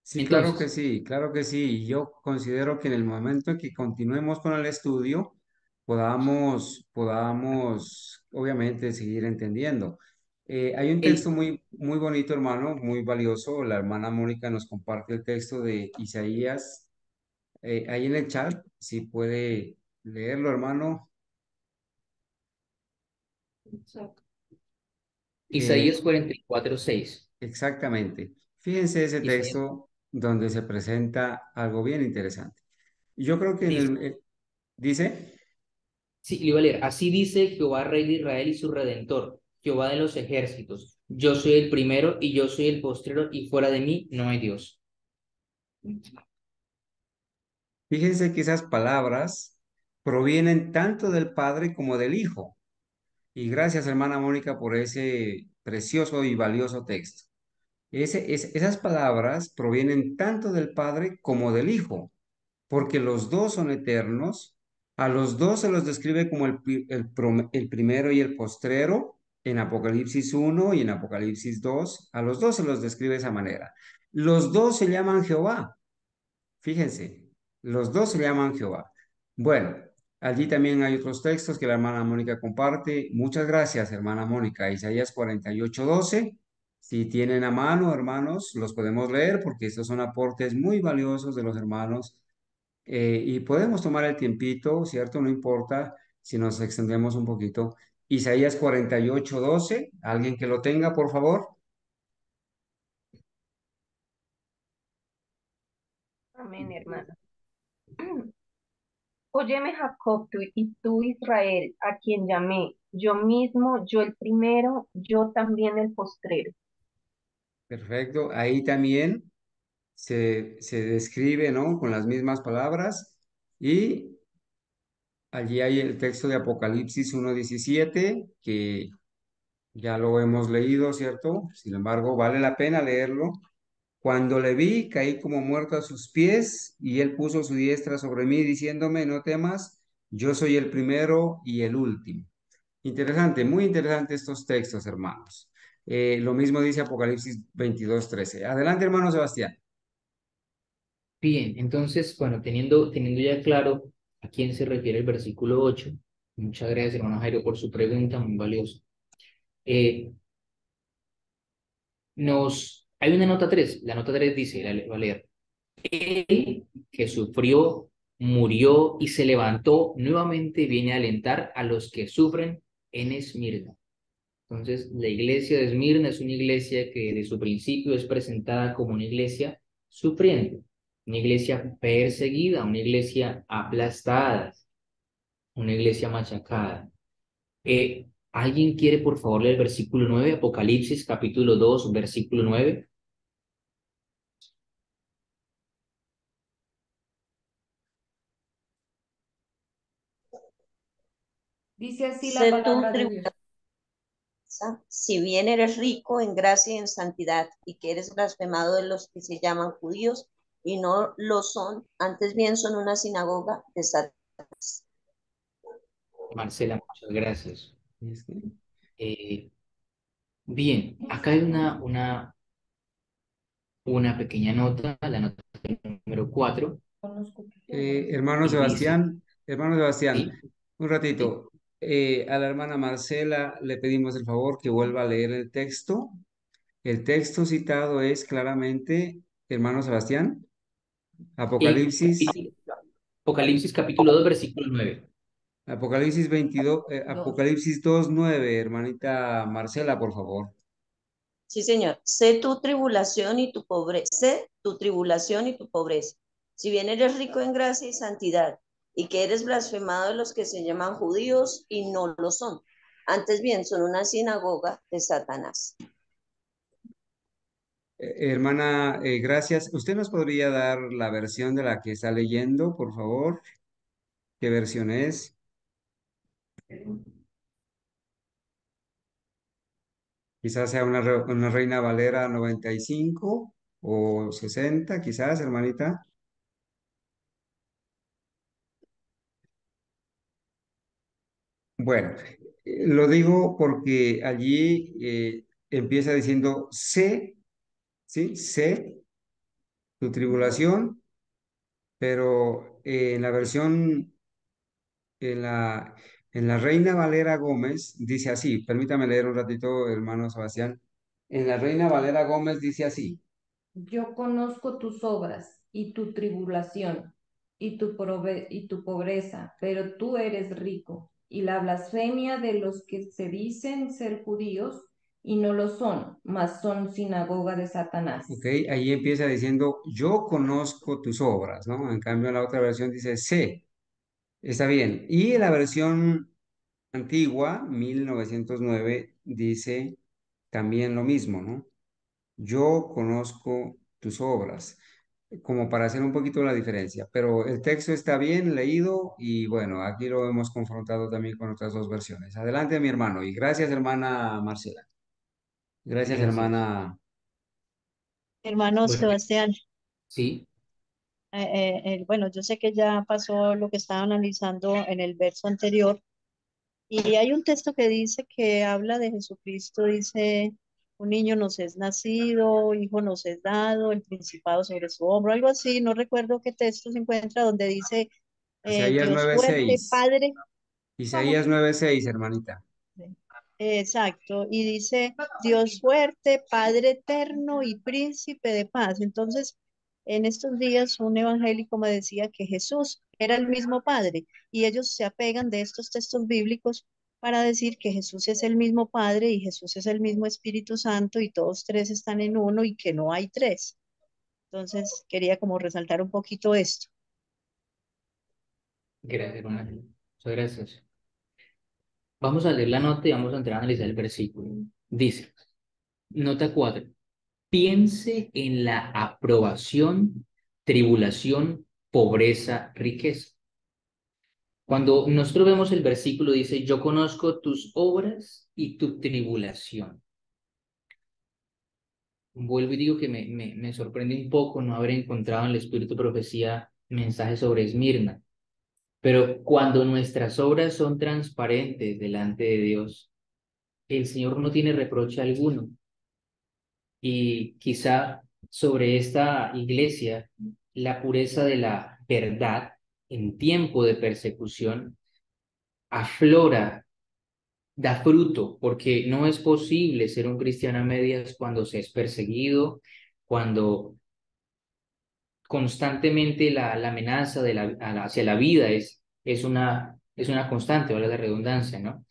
Sí, claro que entonces, sí, claro que sí. Y yo considero que en el momento en que continuemos con el estudio, podamos, obviamente, seguir entendiendo. Hay un texto el, muy, muy bonito, hermano, muy valioso. La hermana Mónica nos comparte el texto de Isaías, ahí en el chat, si puede leerlo, hermano. Isaías Eh, 44, 6. exactamente. Fíjense ese Isaías texto donde se presenta algo bien interesante. Yo creo que en dice, dice... sí, le iba a leer, así dice Jehová, Rey de Israel y su Redentor, Jehová de los ejércitos. Yo soy el primero y yo soy el postrero y fuera de mí no hay Dios. Fíjense que esas palabras provienen tanto del Padre como del Hijo. Y gracias, hermana Mónica, por ese precioso y valioso texto. Esas palabras provienen tanto del Padre como del Hijo, porque los dos son eternos. A los dos se los describe como el primero y el postrero en Apocalipsis 1 y en Apocalipsis 2. A los dos se los describe de esa manera. Los dos se llaman Jehová. Fíjense, los dos se llaman Jehová. Bueno, allí también hay otros textos que la hermana Mónica comparte. Muchas gracias, hermana Mónica. Isaías 48:12. Si tienen a mano, hermanos, los podemos leer porque estos son aportes muy valiosos de los hermanos. Y podemos tomar el tiempito, ¿cierto? No importa si nos extendemos un poquito. Isaías 48:12. ¿Alguien que lo tenga, por favor? Amén, hermano. Óyeme, Jacob, y tú, Israel, a quien llamé, yo mismo, yo el primero, yo también el postrero. Perfecto. Ahí también se describe, ¿no? Con las mismas palabras. Y allí hay el texto de Apocalipsis 1:17, que ya lo hemos leído, ¿cierto? Sin embargo, vale la pena leerlo. Cuando le vi, caí como muerto a sus pies, y él puso su diestra sobre mí, diciéndome, no temas, yo soy el primero y el último. Interesante, muy interesante estos textos, hermanos. Lo mismo dice Apocalipsis 22:13. Adelante, hermano Sebastián. Bien, entonces, bueno, teniendo ya claro a quién se refiere el versículo 8, muchas gracias, hermano Jairo, por su pregunta, muy valiosa. Eh, Hay una nota 3. La nota 3 dice, la voy a leer: Él que sufrió, murió y se levantó, nuevamente viene a alentar a los que sufren en Esmirna. Entonces, la iglesia de Esmirna es una iglesia que de su principio es presentada como una iglesia sufriente, una iglesia perseguida, una iglesia aplastada, una iglesia machacada. ¿Alguien quiere, por favor, leer el versículo 9, Apocalipsis capítulo 2, versículo 9? Dice así la Sé tú palabra de Dios. si bien eres rico en gracia y en santidad, y que eres blasfemado de los que se llaman judíos y no lo son, antes bien son una sinagoga de Satanás. Marcela, muchas gracias. Eh, Bien, acá hay una pequeña nota, la nota número 4, y dice, Hermano Sebastián, sí, un sí, ratito. A la hermana Marcela le pedimos el favor que vuelva a leer el texto. El texto citado es claramente, hermano Sebastián, Apocalipsis, Apocalipsis capítulo 2, versículo 9. Apocalipsis 22, Dos. Apocalipsis 2:9, hermanita Marcela, por favor. Sí, Señor. Sé tu tribulación y tu pobreza. Sé tu tribulación y tu pobreza. Si bien eres rico en gracia y santidad, y que eres blasfemado de los que se llaman judíos y no lo son. Antes bien, son una sinagoga de Satanás. Hermana, gracias. ¿Usted nos podría dar la versión de la que está leyendo, por favor? ¿Qué versión es? Quizás sea una Reina Valera 95 o 60, quizás, hermanita. Bueno, lo digo porque allí empieza diciendo, sé, ¿sí? Sé tu tribulación, pero en la versión, en la, en la Reina Valera Gómez, dice así, permítame leer un ratito, hermano Sebastián. En la Reina Valera Gómez dice así. Yo conozco tus obras y tu tribulación y tu pobreza, pero tú eres rico, y la blasfemia de los que se dicen ser judíos y no lo son, mas son sinagoga de Satanás. Ok, ahí empieza diciendo, yo conozco tus obras, ¿no? En cambio, en la otra versión dice, sé, está bien. Y en la versión antigua, 1909, dice también lo mismo, ¿no? Yo conozco tus obras, como para hacer un poquito la diferencia, pero el texto está bien leído y bueno, aquí lo hemos confrontado también con otras dos versiones. Adelante, mi hermano, y gracias, hermana Marcela. Gracias, Gracias. hermana. Hermano Bueno, Sebastián, sí, bueno, yo sé que ya pasó lo que estaba analizando en el verso anterior, y hay un texto que dice que habla de Jesucristo, dice, un niño nos es nacido, hijo nos es dado, el principado sobre su hombro, algo así, no recuerdo qué texto se encuentra donde dice Isaías Dios nueve fuerte, seis. Padre, ¿cómo? Isaías 9:6, hermanita. Exacto, y dice Dios fuerte, Padre eterno y príncipe de paz. Entonces, en estos días un evangélico me decía que Jesús era el mismo Padre y ellos se apegan de estos textos bíblicos para decir que Jesús es el mismo Padre y Jesús es el mismo Espíritu Santo y todos tres están en uno y que no hay tres. Entonces, quería como resaltar un poquito esto. gracias, hermana. Muchas gracias. Vamos a leer la nota y vamos a entrar a analizar el versículo. Dice, nota 4: piense en la aprobación, tribulación, pobreza, riqueza. Cuando nosotros vemos el versículo, dice, yo conozco tus obras y tu tribulación. Vuelvo y digo que me sorprende un poco no haber encontrado en el Espíritu de Profecía mensajes sobre Esmirna. Pero cuando nuestras obras son transparentes delante de Dios, el Señor no tiene reproche alguno. Y quizá sobre esta iglesia, la pureza de la verdad en tiempo de persecución aflora, da fruto, porque no es posible ser un cristiano a medias cuando se es perseguido, cuando constantemente la amenaza hacia la vida es una constante, vale la redundancia, ¿no?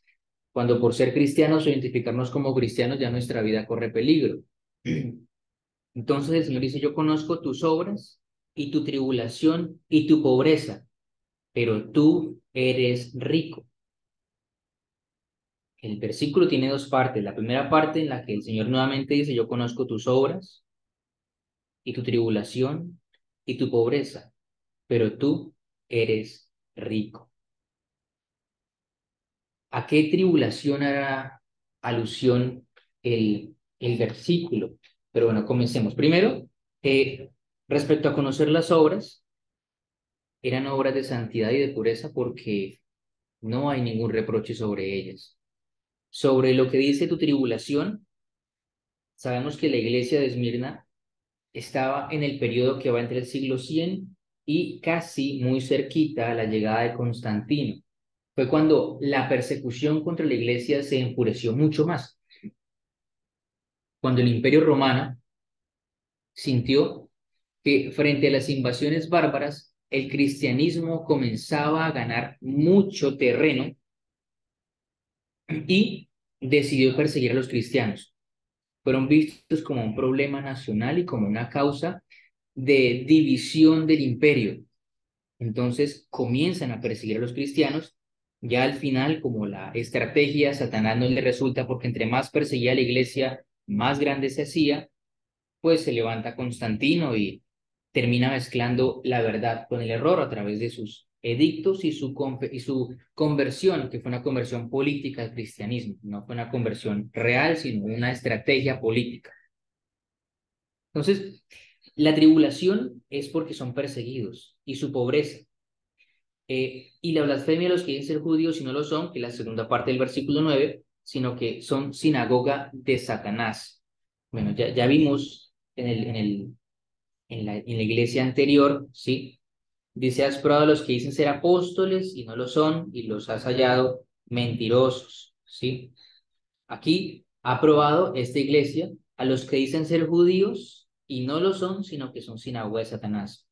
Cuando por ser cristianos o identificarnos como cristianos ya nuestra vida corre peligro. Entonces el Señor dice, yo conozco tus obras y tu tribulación y tu pobreza, pero tú eres rico. El versículo tiene dos partes. La primera parte en la que el Señor nuevamente dice, yo conozco tus obras y tu tribulación y tu pobreza, pero tú eres rico. ¿A qué tribulación hará alusión el versículo? Pero bueno, comencemos. Primero, respecto a conocer las obras, eran obras de santidad y de pureza porque no hay ningún reproche sobre ellas. Sobre lo que dice tu tribulación, sabemos que la iglesia de Esmirna estaba en el periodo que va entre el siglo 100 y casi muy cerquita a la llegada de Constantino. Fue cuando la persecución contra la iglesia se enfureció mucho más, cuando el Imperio Romano sintió que frente a las invasiones bárbaras, el cristianismo comenzaba a ganar mucho terreno y decidió perseguir a los cristianos. Fueron vistos como un problema nacional y como una causa de división del imperio. Entonces comienzan a perseguir a los cristianos. Ya al final, como la estrategia a Satanás no le resulta porque entre más perseguía a la iglesia, más grande se hacía, pues se levanta Constantino y termina mezclando la verdad con el error a través de sus edictos y su conversión, que fue una conversión política al cristianismo, no fue una conversión real, sino una estrategia política. Entonces, la tribulación es porque son perseguidos y su pobreza. Y la blasfemia de los que dicen ser judíos y no lo son, que es la segunda parte del versículo 9, sino que son sinagoga de Satanás. Bueno, ya vimos en la iglesia anterior, ¿sí? Dice, has probado a los que dicen ser apóstoles y no lo son, y los has hallado mentirosos, ¿sí? Aquí ha probado esta iglesia a los que dicen ser judíos y no lo son, sino que son sinagoga de Satanás.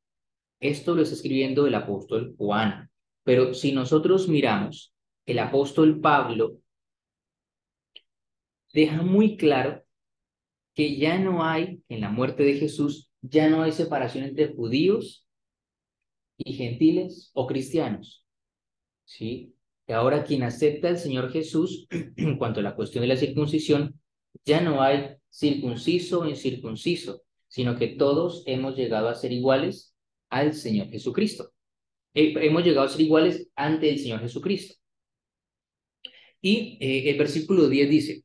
Esto lo está escribiendo el apóstol Juan. Pero si nosotros miramos, el apóstol Pablo deja muy claro que ya no hay, en la muerte de Jesús, ya no hay separación entre judíos y gentiles o cristianos, ¿sí? Y ahora quien acepta al Señor Jesús, en cuanto a la cuestión de la circuncisión, ya no hay circunciso o incircunciso, sino que todos hemos llegado a ser iguales al Señor Jesucristo. Hemos llegado a ser iguales ante el Señor Jesucristo. Y el versículo 10 dice,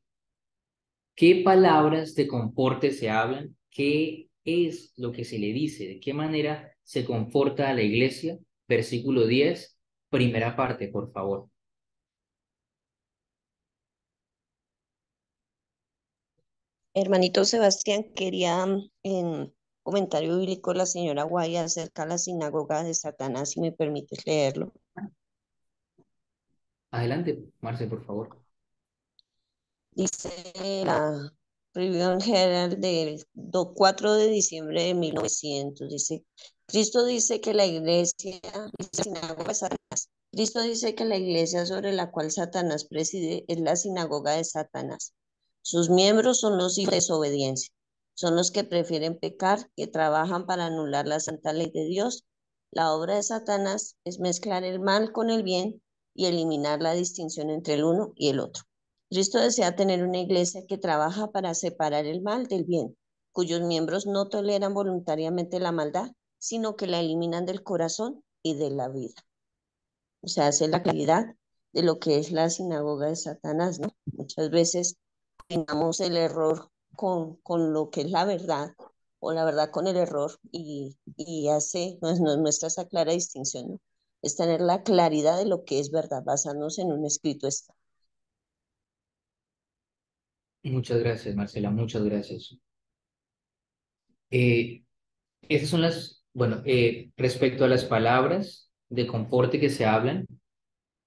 ¿qué palabras de conforte se hablan? ¿Qué es lo que se le dice? ¿De qué manera se conforta a la iglesia? Versículo 10, primera parte, por favor. Hermanito Sebastián, quería en comentario bíblico la señora Guaya acerca de la sinagoga de Satanás, si me permites leerlo. Adelante, Marce, por favor. Dice la Review Herald del 4 de diciembre de 1900, dice, Cristo dice que la iglesia, la sinagoga de Satanás, Cristo dice que la iglesia sobre la cual Satanás preside es la sinagoga de Satanás. Sus miembros son los hijos de desobediencia, son los que prefieren pecar, que trabajan para anular la santa ley de Dios. La obra de Satanás es mezclar el mal con el bien y eliminar la distinción entre el uno y el otro. Cristo desea tener una iglesia que trabaja para separar el mal del bien, cuyos miembros no toleran voluntariamente la maldad, sino que la eliminan del corazón y de la vida. O sea, hace la claridad de lo que es la sinagoga de Satanás, ¿no? Muchas veces tengamos el error con lo que es la verdad, o la verdad con el error, y hace, nos muestra esa clara distinción, ¿no? Es tener la claridad de lo que es verdad, basándonos en un escrito está. Muchas gracias, Marcela, muchas gracias. Eh, Esas son respecto a las palabras de conforte que se hablan,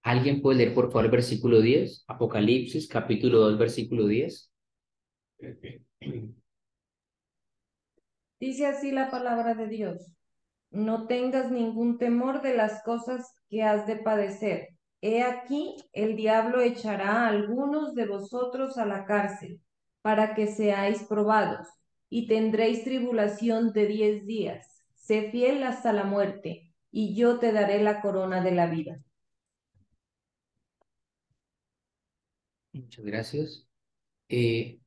¿alguien puede leer por favor el versículo 10? Apocalipsis, capítulo 2, versículo 10. Dice así la palabra de Dios. No tengas ningún temor de las cosas que has de padecer. He aquí, el diablo echará a algunos de vosotros a la cárcel, para que seáis probados, y tendréis tribulación de 10 días. Sé fiel hasta la muerte, y yo te daré la corona de la vida. Muchas gracias. Eh,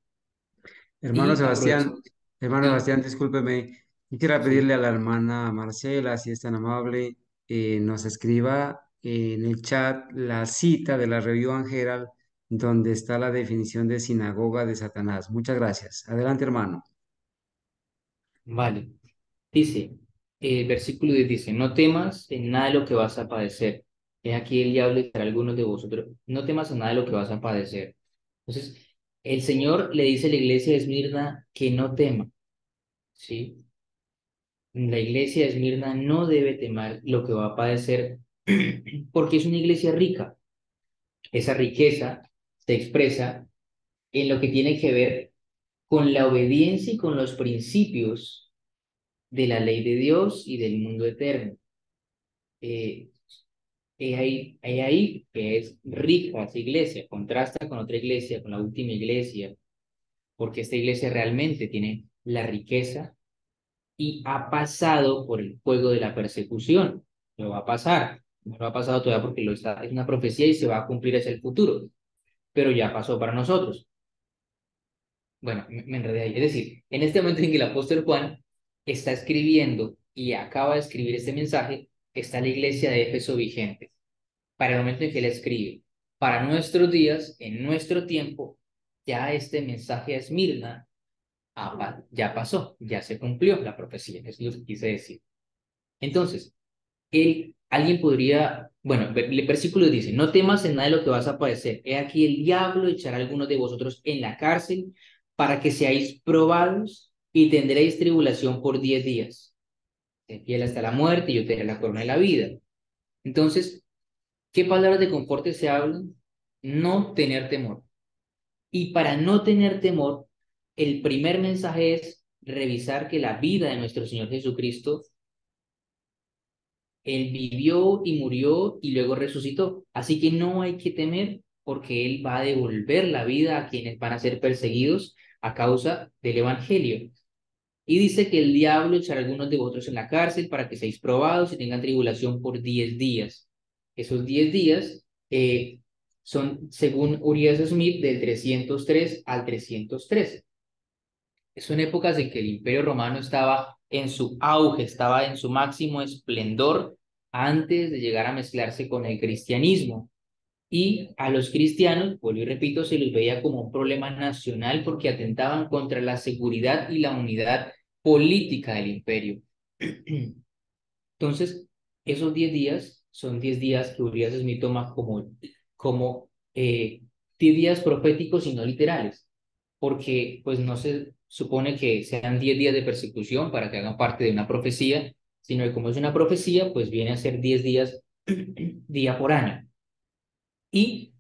Hermano y Sebastián, aprovecho. hermano Sí, Sebastián, discúlpeme. Quisiera pedirle sí. a la hermana Marcela, si es tan amable, nos escriba en el chat la cita de la Review and Herald, donde está la definición de sinagoga de Satanás. Muchas gracias. Adelante, hermano. Vale. Dice, el versículo 10 dice, no temas en nada de lo que vas a padecer. He aquí el diablo estará algunos de vosotros. No temas en nada de lo que vas a padecer. Entonces, el Señor le dice a la iglesia de Esmirna que no tema, ¿sí? La iglesia de Esmirna no debe temer lo que va a padecer porque es una iglesia rica. Esa riqueza se expresa en lo que tiene que ver con la obediencia y con los principios de la ley de Dios y del mundo eterno. Eh, ahí que es rica esa iglesia, contrasta con otra iglesia, con la última iglesia, porque esta iglesia realmente tiene la riqueza y ha pasado por el fuego de la persecución. Lo va a pasar, no lo ha pasado todavía porque es una profecía y se va a cumplir hacia el futuro, pero ya pasó para nosotros. Bueno, me enredé ahí. Es decir, en este momento en que el apóstol Juan está escribiendo y acaba de escribir este mensaje, está la iglesia de Éfeso vigente. Para el momento en que él escribe, para nuestros días, en nuestro tiempo, ya este mensaje a Esmirna ya pasó, ya se cumplió la profecía, es lo que quise decir. Entonces, alguien podría, bueno, el versículo dice, no temas en nada de lo que vas a padecer. He aquí el diablo echará a algunos de vosotros en la cárcel para que seáis probados y tendréis tribulación por 10 días. Sé fiel hasta la muerte y yo te daré la corona de la vida. Entonces, ¿qué palabras de confort se hablan? No tener temor. Y para no tener temor, el primer mensaje es revisar que la vida de nuestro Señor Jesucristo, Él vivió y murió y luego resucitó. Así que no hay que temer porque Él va a devolver la vida a quienes van a ser perseguidos a causa del Evangelio. Y dice que el diablo echará a algunos de vosotros en la cárcel para que seáis probados y tengan tribulación por 10 días. Esos 10 días son, según Urias Smith, del 303 al 313. Son épocas en que el Imperio Romano estaba en su auge, estaba en su máximo esplendor antes de llegar a mezclarse con el cristianismo. Y a los cristianos, vuelvo y repito, se los veía como un problema nacional porque atentaban contra la seguridad y la unidad política del imperio. Entonces, esos 10 días son 10 días que Urias Smith toma como 10 días proféticos y no literales, porque pues no se supone que sean 10 días de persecución para que hagan parte de una profecía, sino que como es una profecía, pues viene a ser 10 días día por año. Y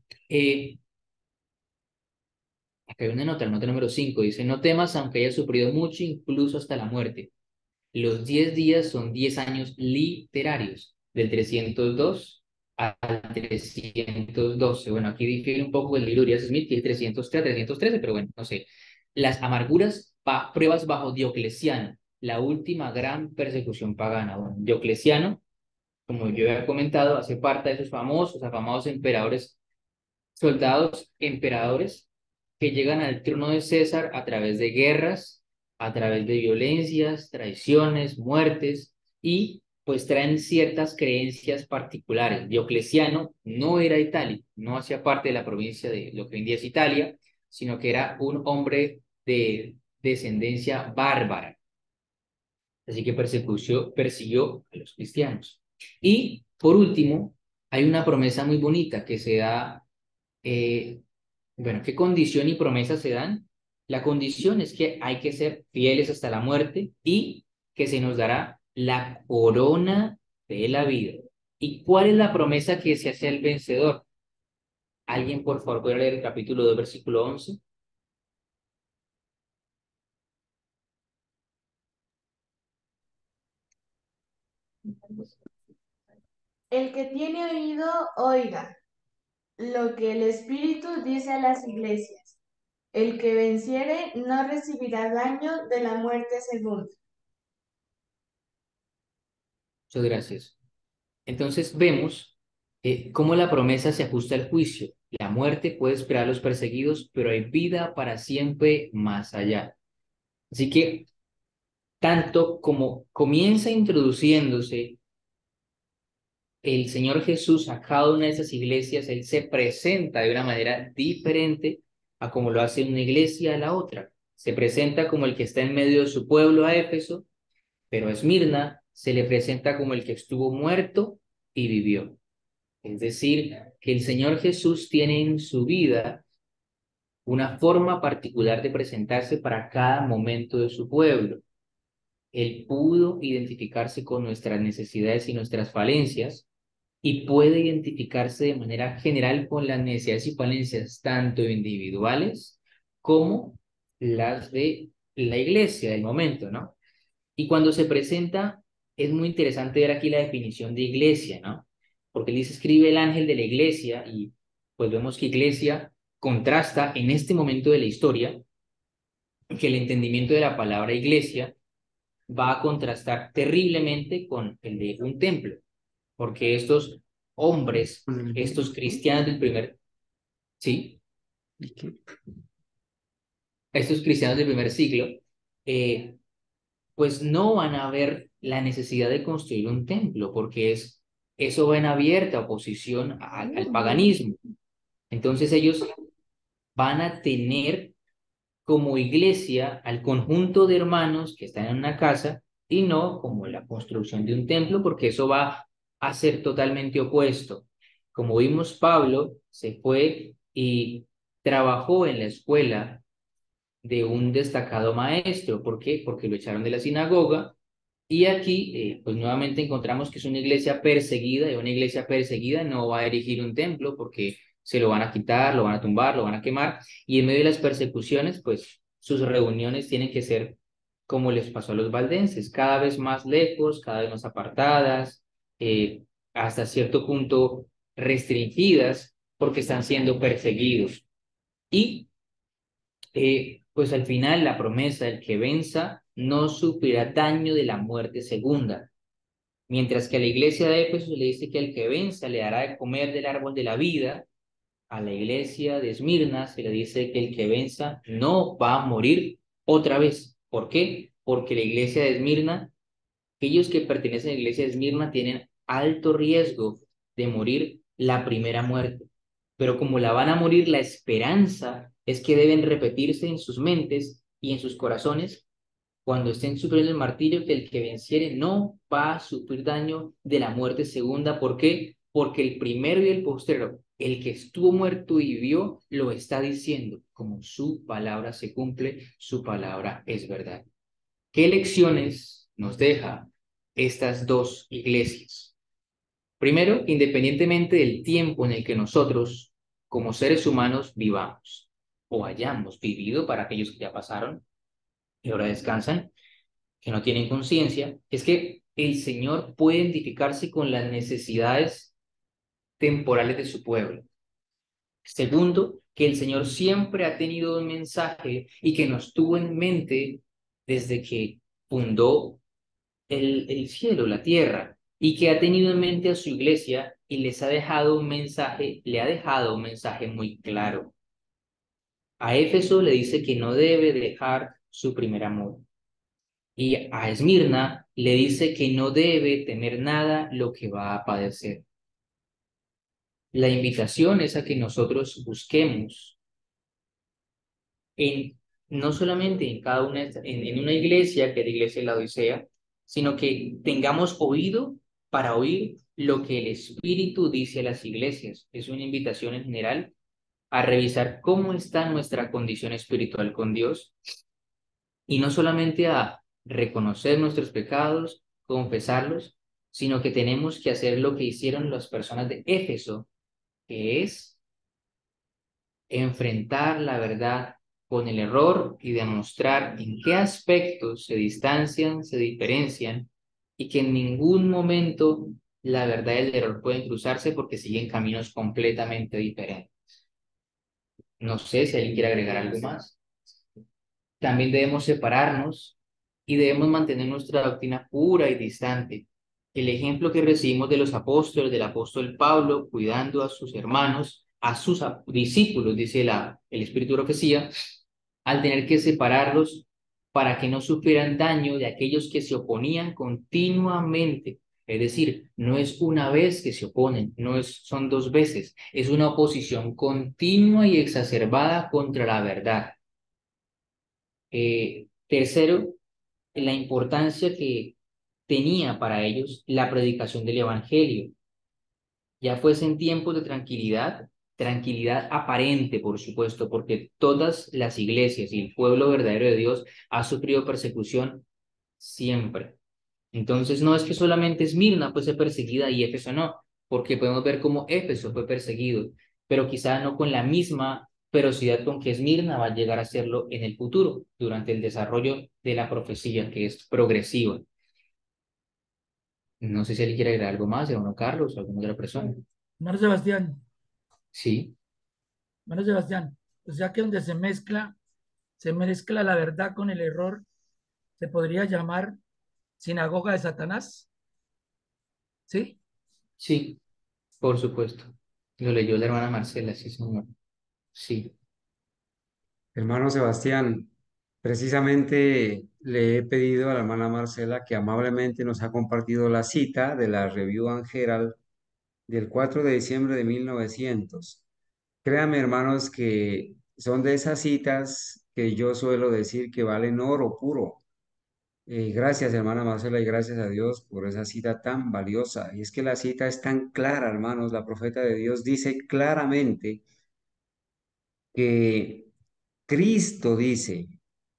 acá hay una nota, la nota número 5, dice, no temas aunque hayas sufrido mucho, incluso hasta la muerte. Los 10 días son 10 años literarios, del 302 al 312. Bueno, aquí difiere un poco el libro de Urias Smith, que es 303 a 313, pero bueno, no sé. Las amarguras, pruebas bajo Diocleciano, la última gran persecución pagana. Bueno, Diocleciano, como yo había comentado, hace parte de esos famosos, afamados emperadores, soldados emperadores que llegan al trono de César a través de guerras, a través de violencias, traiciones, muertes y pues traen ciertas creencias particulares. Diocleciano no era itálico, no hacía parte de la provincia de lo que hoy en día es Italia, sino que era un hombre de descendencia bárbara. Así que persiguió a los cristianos. Y por último, hay una promesa muy bonita que se da bueno, ¿qué condición y promesa se dan? La condición es que hay que ser fieles hasta la muerte y que se nos dará la corona de la vida. ¿Y cuál es la promesa que se hace al vencedor? ¿Alguien, por favor, puede leer el capítulo 2, versículo 11? El que tiene oído, oiga lo que el Espíritu dice a las iglesias. El que venciere no recibirá daño de la muerte segunda. Muchas gracias. Entonces vemos cómo la promesa se ajusta al juicio. La muerte puede esperar a los perseguidos, pero hay vida para siempre más allá. Así que tanto como comienza introduciéndose el Señor Jesús a cada una de esas iglesias, Él se presenta de una manera diferente a como lo hace una iglesia a la otra. Se presenta como el que está en medio de su pueblo a Éfeso, pero a Esmirna se le presenta como el que estuvo muerto y vivió. Es decir, que el Señor Jesús tiene en su vida una forma particular de presentarse para cada momento de su pueblo. Él pudo identificarse con nuestras necesidades y nuestras falencias y puede identificarse de manera general con las necesidades y falencias tanto individuales como las de la iglesia del momento, ¿no? Y cuando se presenta, es muy interesante ver aquí la definición de iglesia, ¿no? Porque él dice, escribe el ángel de la iglesia y pues vemos que iglesia contrasta en este momento de la historia que el entendimiento de la palabra iglesia va a contrastar terriblemente con el de un templo, porque estos hombres, estos cristianos del primer, sí, estos cristianos del primer siglo, eh, pues no van a ver la necesidad de construir un templo, porque eso va en abierta oposición al paganismo. Entonces ellos van a tener como iglesia al conjunto de hermanos que están en una casa y no como la construcción de un templo, porque eso va a ser totalmente opuesto. Como vimos, Pablo se fue y trabajó en la escuela de un destacado maestro. ¿Por qué? Porque lo echaron de la sinagoga. Y aquí, pues nuevamente encontramos que es una iglesia perseguida, y una iglesia perseguida no va a erigir un templo porque se lo van a quitar, lo van a tumbar, lo van a quemar, y en medio de las persecuciones, pues sus reuniones tienen que ser como les pasó a los valdenses, cada vez más lejos, cada vez más apartadas, hasta cierto punto restringidas, porque están siendo perseguidos. Y pues al final la promesa del que venza no sufrirá daño de la muerte segunda. Mientras que a la iglesia de Éfeso le dice que el que venza le dará de comer del árbol de la vida, a la iglesia de Esmirna se le dice que el que venza no va a morir otra vez. ¿Por qué? Porque la iglesia de Esmirna, aquellos que pertenecen a la iglesia de Esmirna tienen alto riesgo de morir la primera muerte. Pero como la van a morir, la esperanza es que deben repetirse en sus mentes y en sus corazones cuando estén sufriendo el martirio, que el que venciere no va a sufrir daño de la muerte segunda. ¿Por qué? Porque el primero y el postrero, el que estuvo muerto y vivió, lo está diciendo. Como su palabra se cumple, su palabra es verdad. ¿Qué lecciones nos deja estas dos iglesias? Primero, independientemente del tiempo en el que nosotros, como seres humanos, vivamos o hayamos vivido, para aquellos que ya pasaron y ahora descansan, que no tienen conciencia, es que el Señor puede identificarse con las necesidades temporales de su pueblo. Segundo, que el Señor siempre ha tenido un mensaje y que nos tuvo en mente desde que fundó el cielo, la tierra, y que ha tenido en mente a su iglesia y les ha dejado un mensaje, le ha dejado un mensaje muy claro. A Éfeso le dice que no debe dejar su primer amor. Y a Esmirna le dice que no debe temer nada lo que va a padecer. La invitación es a que nosotros busquemos en, no solamente en cada una, en una iglesia, que es la iglesia de la Odisea, sino que tengamos oído para oír lo que el Espíritu dice a las iglesias. Es una invitación en general a revisar cómo está nuestra condición espiritual con Dios y no solamente a reconocer nuestros pecados, confesarlos, sino que tenemos que hacer lo que hicieron las personas de Éfeso, que es enfrentar la verdad con el error y demostrar en qué aspectos se distancian, se diferencian y que en ningún momento la verdad y el error pueden cruzarse porque siguen caminos completamente diferentes. No sé si alguien quiere agregar algo más. También debemos separarnos y debemos mantener nuestra doctrina pura y distante. El ejemplo que recibimos de los apóstoles, del apóstol Pablo, cuidando a sus hermanos, a sus discípulos, dice el Espíritu de Profecía, al tener que separarlos para que no sufrieran daño de aquellos que se oponían continuamente. Es decir, no es una vez que se oponen, son dos veces, es una oposición continua y exacerbada contra la verdad. Tercero, la importancia que tenía para ellos la predicación del Evangelio, ya fuese en tiempos de tranquilidad, tranquilidad aparente, por supuesto, porque todas las iglesias y el pueblo verdadero de Dios ha sufrido persecución siempre. Entonces, no es que solamente Esmirna fuese perseguida y Éfeso no, porque podemos ver cómo Éfeso fue perseguido, pero quizá no con la misma ferocidad con que Esmirna va a llegar a serlo en el futuro, durante el desarrollo de la profecía, que es progresiva. No sé si alguien quiere agregar algo más, hermano Carlos o alguna otra persona. Hermano Sebastián, Sí, hermano Sebastián, o sea que donde se mezcla la verdad con el error, se podría llamar sinagoga de Satanás, ¿sí? sí, por supuesto. Lo leyó la hermana Marcela, sí, señor. Sí, Hermano Sebastián, precisamente le he pedido a la hermana Marcela que amablemente nos ha compartido la cita de la Review and Herald del 4 de diciembre de 1900. Créanme, hermanos, que son de esas citas que yo suelo decir que valen oro puro. Gracias, hermana Marcela, y gracias a Dios por esa cita tan valiosa. Y es que la cita es tan clara, hermanos. La profeta de Dios dice claramente que Cristo dice,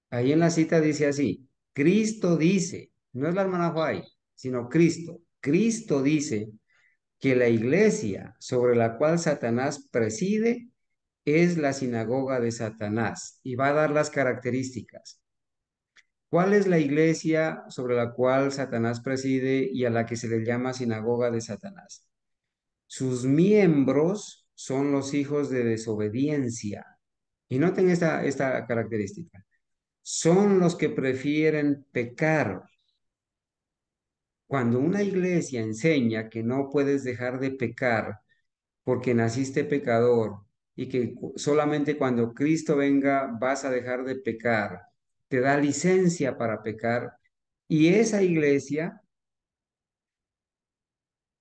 ahí en la cita dice así, Cristo dice, no es la hermana White, sino Cristo. Cristo dice que la iglesia sobre la cual Satanás preside es la sinagoga de Satanás y va a dar las características. ¿Cuál es la iglesia sobre la cual Satanás preside y a la que se le llama sinagoga de Satanás? Sus miembros son los hijos de desobediencia. Y noten esta característica. Son los que prefieren pecar. Cuando una iglesia enseña que no puedes dejar de pecar porque naciste pecador y que solamente cuando Cristo venga vas a dejar de pecar, te da licencia para pecar, y esa iglesia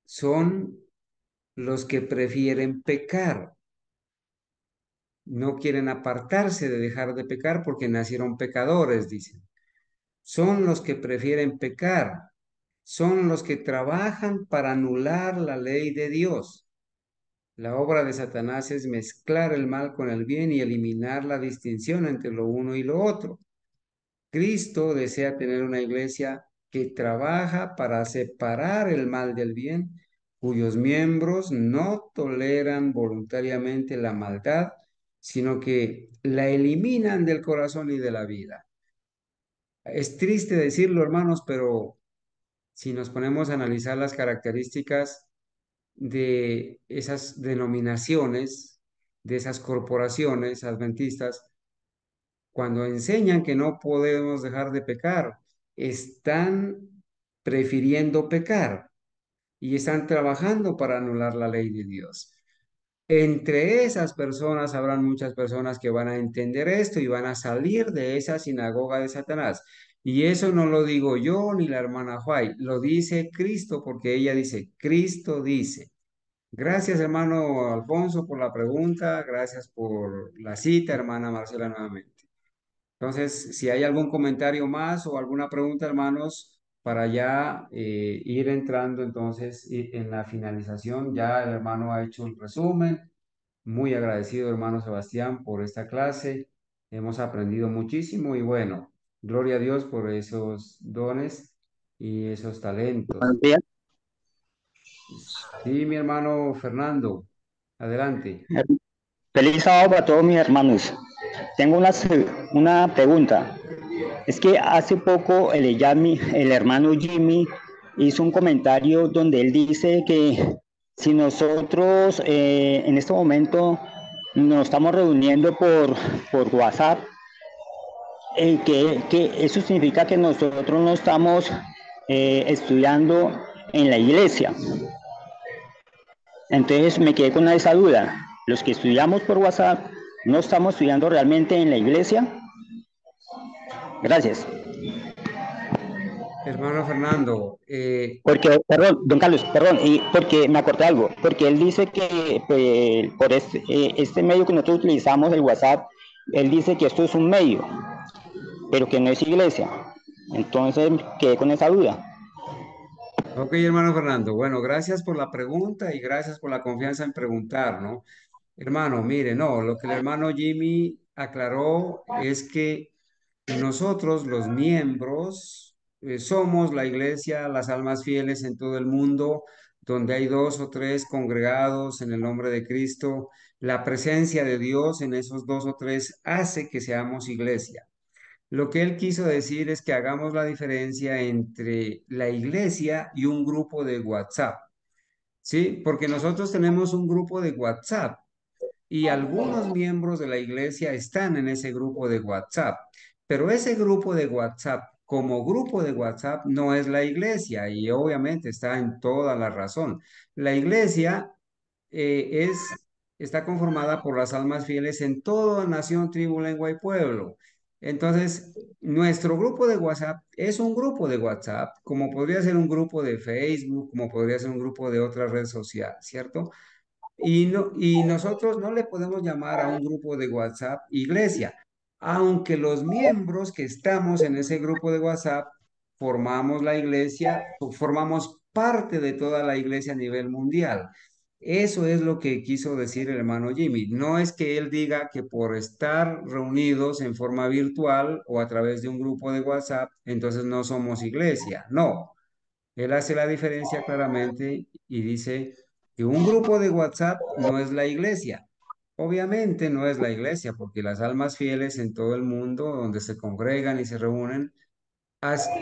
son los que prefieren pecar. No quieren apartarse de dejar de pecar porque nacieron pecadores, dicen. Son los que prefieren pecar. Son los que trabajan para anular la ley de Dios. La obra de Satanás es mezclar el mal con el bien y eliminar la distinción entre lo uno y lo otro. Cristo desea tener una iglesia que trabaja para separar el mal del bien, cuyos miembros no toleran voluntariamente la maldad, sino que la eliminan del corazón y de la vida. Es triste decirlo, hermanos, pero si nos ponemos a analizar las características de esas denominaciones, de esas corporaciones adventistas, cuando enseñan que no podemos dejar de pecar, están prefiriendo pecar y están trabajando para anular la ley de Dios. Entre esas personas habrán muchas personas que van a entender esto y van a salir de esa sinagoga de Satanás. Y eso no lo digo yo ni la hermana White, lo dice Cristo, porque ella dice, Cristo dice. Gracias, hermano Alfonso, por la pregunta. Gracias por la cita, hermana Marcela, nuevamente. Entonces, si hay algún comentario más o alguna pregunta, hermanos, para ya ir entrando entonces en la finalización, ya el hermano ha hecho el resumen, Muy agradecido, hermano Sebastián, por esta clase. Hemos aprendido muchísimo y bueno, gloria a Dios por esos dones y esos talentos. Buenos días. Sí, mi hermano Fernando, adelante. Feliz sábado a todos mis hermanos. Tengo una pregunta. Es que hace poco el hermano Jimmy hizo un comentario donde él dice que si nosotros en este momento nos estamos reuniendo por WhatsApp, que eso significa que nosotros no estamos estudiando en la iglesia. Entonces me quedé con esa duda. Los que estudiamos por WhatsApp, ¿no estamos estudiando realmente en la iglesia? Gracias. Hermano Fernando, Porque, perdón, don Carlos, perdón, y porque me acordé algo, porque él dice que por este medio que nosotros utilizamos, el WhatsApp, él dice que esto es un medio, pero que no es iglesia. Entonces quedé con esa duda. ok, hermano Fernando, bueno, gracias por la pregunta y gracias por la confianza en preguntar, ¿no? Hermano, mire, no, lo que el hermano Jimmy aclaró es que nosotros, los miembros, somos la iglesia, las almas fieles en todo el mundo, donde hay dos o tres congregados en el nombre de Cristo. La presencia de Dios en esos dos o tres hace que seamos iglesia. Lo que él quiso decir es que hagamos la diferencia entre la iglesia y un grupo de WhatsApp, ¿sí? Porque nosotros tenemos un grupo de WhatsApp y algunos miembros de la iglesia están en ese grupo de WhatsApp, pero ese grupo de WhatsApp, como grupo de WhatsApp, no es la iglesia y obviamente está en toda la razón. La iglesia está conformada por las almas fieles en toda nación, tribu, lengua y pueblo. Entonces, nuestro grupo de WhatsApp es un grupo de WhatsApp, como podría ser un grupo de Facebook, como podría ser un grupo de otra red social, ¿cierto? Y, no, y nosotros no le podemos llamar a un grupo de WhatsApp iglesia, aunque los miembros que estamos en ese grupo de WhatsApp formamos la iglesia, o formamos parte de toda la iglesia a nivel mundial. Eso es lo que quiso decir el hermano Jimmy. No es que él diga que por estar reunidos en forma virtual o a través de un grupo de WhatsApp, entonces no somos iglesia. No, él hace la diferencia claramente y dice que un grupo de WhatsApp no es la iglesia. Obviamente no es la iglesia, porque las almas fieles en todo el mundo, donde se congregan y se reúnen,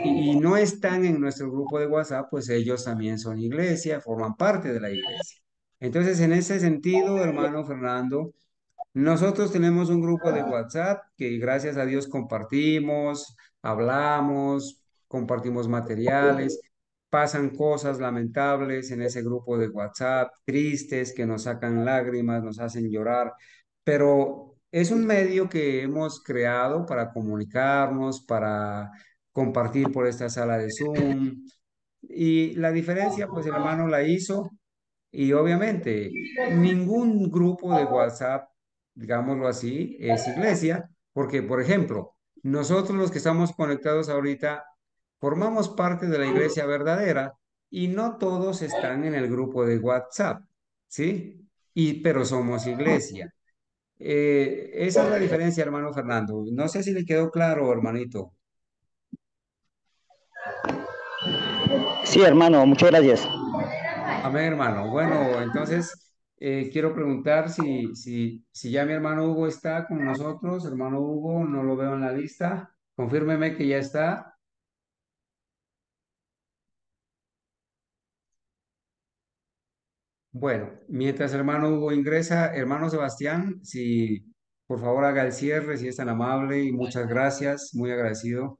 y no están en nuestro grupo de WhatsApp, pues ellos también son iglesia, forman parte de la iglesia. Entonces, en ese sentido, hermano Fernando, nosotros tenemos un grupo de WhatsApp que gracias a Dios compartimos, hablamos, compartimos materiales, pasan cosas lamentables en ese grupo de WhatsApp, tristes que nos sacan lágrimas, nos hacen llorar, pero es un medio que hemos creado para comunicarnos, para compartir por esta sala de Zoom. Y la diferencia, pues el hermano la hizo y obviamente, ningún grupo de WhatsApp, digámoslo así, es iglesia, porque, por ejemplo, nosotros los que estamos conectados ahorita formamos parte de la iglesia verdadera y no todos están en el grupo de WhatsApp, ¿sí? Pero somos iglesia. Esa es la diferencia, hermano Fernando. No sé si le quedó claro, hermanito. Sí, hermano, muchas gracias. Amén, hermano. Bueno, entonces quiero preguntar si ya mi hermano Hugo está con nosotros. Hermano Hugo, no lo veo en la lista. Confírmeme que ya está. Bueno, mientras hermano Hugo ingresa, hermano Sebastián, si por favor haga el cierre, si es tan amable y muchas gracias, muy agradecido.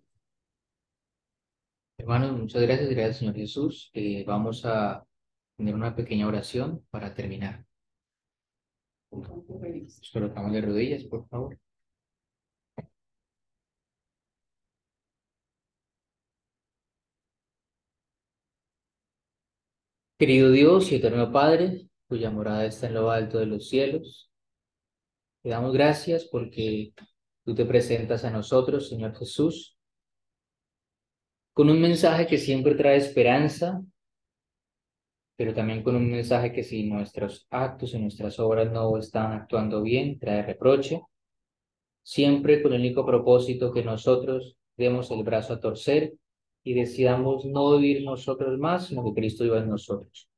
Hermanos, muchas gracias, gracias Señor Jesús. Vamos a tener una pequeña oración para terminar. Nos colocamos de rodillas, por favor. Querido Dios y eterno Padre, cuya morada está en lo alto de los cielos, te damos gracias porque tú te presentas a nosotros, Señor Jesús, con un mensaje que siempre trae esperanza, pero también con un mensaje que si nuestros actos y nuestras obras no están actuando bien, trae reproche, siempre con el único propósito que nosotros demos el brazo a torcer y decidamos no vivir nosotros más, sino que Cristo viva en nosotros.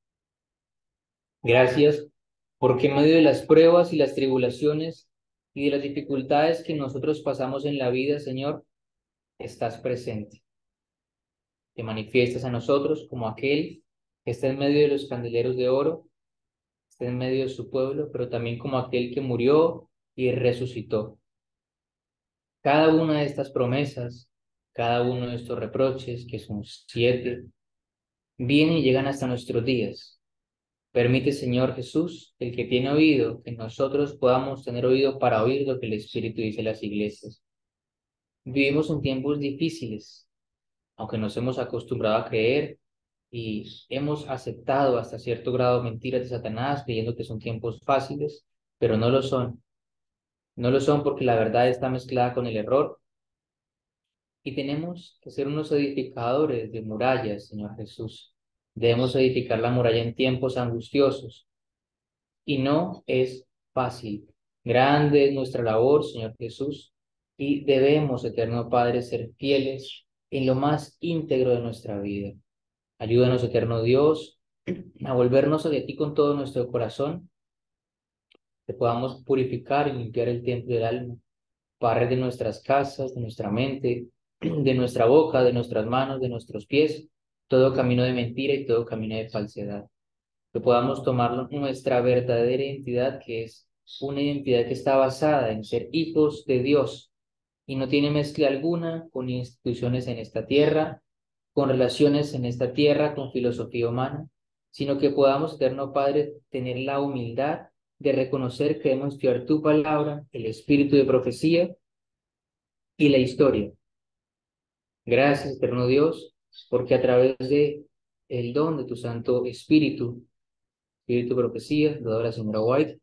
Gracias, porque en medio de las pruebas y las tribulaciones y de las dificultades que nosotros pasamos en la vida, Señor, estás presente. Te manifiestas a nosotros como aquel que está en medio de los candeleros de oro, está en medio de su pueblo, pero también como aquel que murió y resucitó. Cada una de estas promesas, cada uno de estos reproches, que son 7, vienen y llegan hasta nuestros días. Permite, Señor Jesús, el que tiene oído, que nosotros podamos tener oído para oír lo que el Espíritu dice a las iglesias. Vivimos en tiempos difíciles, aunque nos hemos acostumbrado a creer y hemos aceptado hasta cierto grado mentiras de Satanás, creyendo que son tiempos fáciles, pero no lo son. No lo son porque la verdad está mezclada con el error y tenemos que ser unos edificadores de murallas, Señor Jesús. Debemos edificar la muralla en tiempos angustiosos y no es fácil. Grande es nuestra labor, Señor Jesús, y debemos, eterno Padre, ser fieles en lo más íntegro de nuestra vida. Ayúdanos, eterno Dios, a volvernos hacia ti con todo nuestro corazón, que podamos purificar y limpiar el templo del alma, barrer de nuestras casas, de nuestra mente, de nuestra boca, de nuestras manos, de nuestros pies, todo camino de mentira y todo camino de falsedad. Que podamos tomar nuestra verdadera identidad, que es una identidad que está basada en ser hijos de Dios y no tiene mezcla alguna con instituciones en esta tierra, con relaciones en esta tierra, con filosofía humana, sino que podamos, eterno Padre, tener la humildad de reconocer que debemos estudiar tu palabra, el espíritu de profecía y la historia. Gracias, eterno Dios, porque a través de el don de tu Santo Espíritu de profecía, dado a la señora White,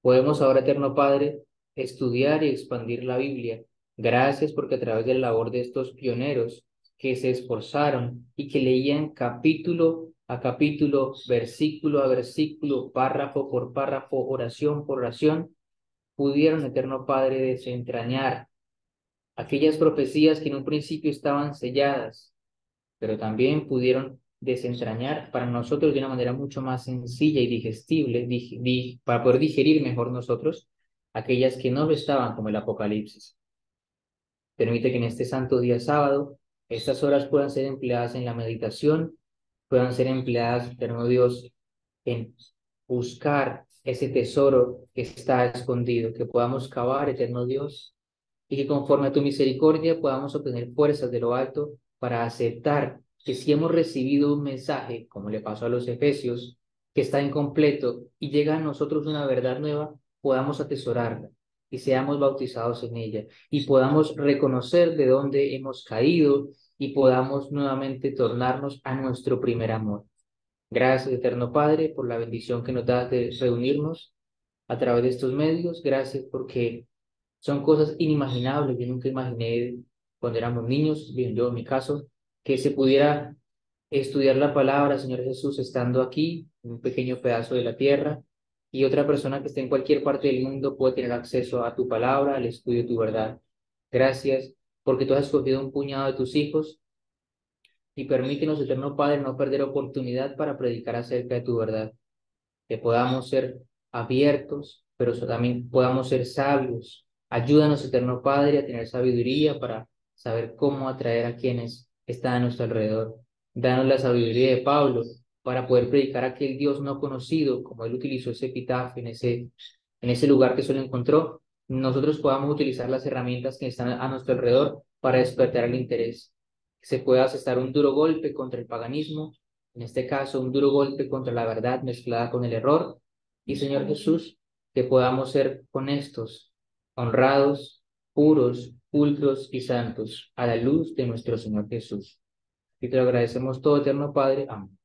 podemos ahora, eterno Padre, estudiar y expandir la Biblia. Gracias porque a través de la labor de estos pioneros que se esforzaron y que leían capítulo a capítulo, versículo a versículo, párrafo por párrafo, oración por oración, pudieron, eterno Padre, desentrañar aquellas profecías que en un principio estaban selladas, pero también pudieron desentrañar para nosotros de una manera mucho más sencilla y digestible, para poder digerir mejor nosotros aquellas que no lo estaban, como el Apocalipsis. Permite que en este santo día sábado estas horas puedan ser empleadas en la meditación, puedan ser empleadas, eterno Dios, en buscar ese tesoro que está escondido, que podamos cavar, eterno Dios, y que conforme a tu misericordia podamos obtener fuerzas de lo alto para aceptar que si hemos recibido un mensaje, como le pasó a los Efesios, que está incompleto y llega a nosotros una verdad nueva, podamos atesorarla y seamos bautizados en ella y podamos reconocer de dónde hemos caído y podamos nuevamente tornarnos a nuestro primer amor. Gracias, eterno Padre, por la bendición que nos das de reunirnos a través de estos medios. Gracias porque son cosas inimaginables. Yo nunca imaginé cuando éramos niños, bien, yo en mi caso, que se pudiera estudiar la palabra, Señor Jesús, estando aquí, en un pequeño pedazo de la tierra, y otra persona que esté en cualquier parte del mundo puede tener acceso a tu palabra, al estudio de tu verdad. Gracias, porque tú has escogido un puñado de tus hijos y permítenos, eterno Padre, no perder oportunidad para predicar acerca de tu verdad, que podamos ser abiertos, pero también podamos ser sabios. Ayúdanos, eterno Padre, a tener sabiduría para saber cómo atraer a quienes están a nuestro alrededor. Danos la sabiduría de Pablo para poder predicar a aquel Dios no conocido, como él utilizó ese epitafio en ese lugar que solo encontró. Nosotros podamos utilizar las herramientas que están a nuestro alrededor para despertar el interés. Que se pueda asestar un duro golpe contra el paganismo, en este caso un duro golpe contra la verdad mezclada con el error, y Señor Jesús, que podamos ser honestos, honrados, puros, pulcros y santos a la luz de nuestro Señor Jesús. Y te lo agradecemos todo, eterno Padre. Amén.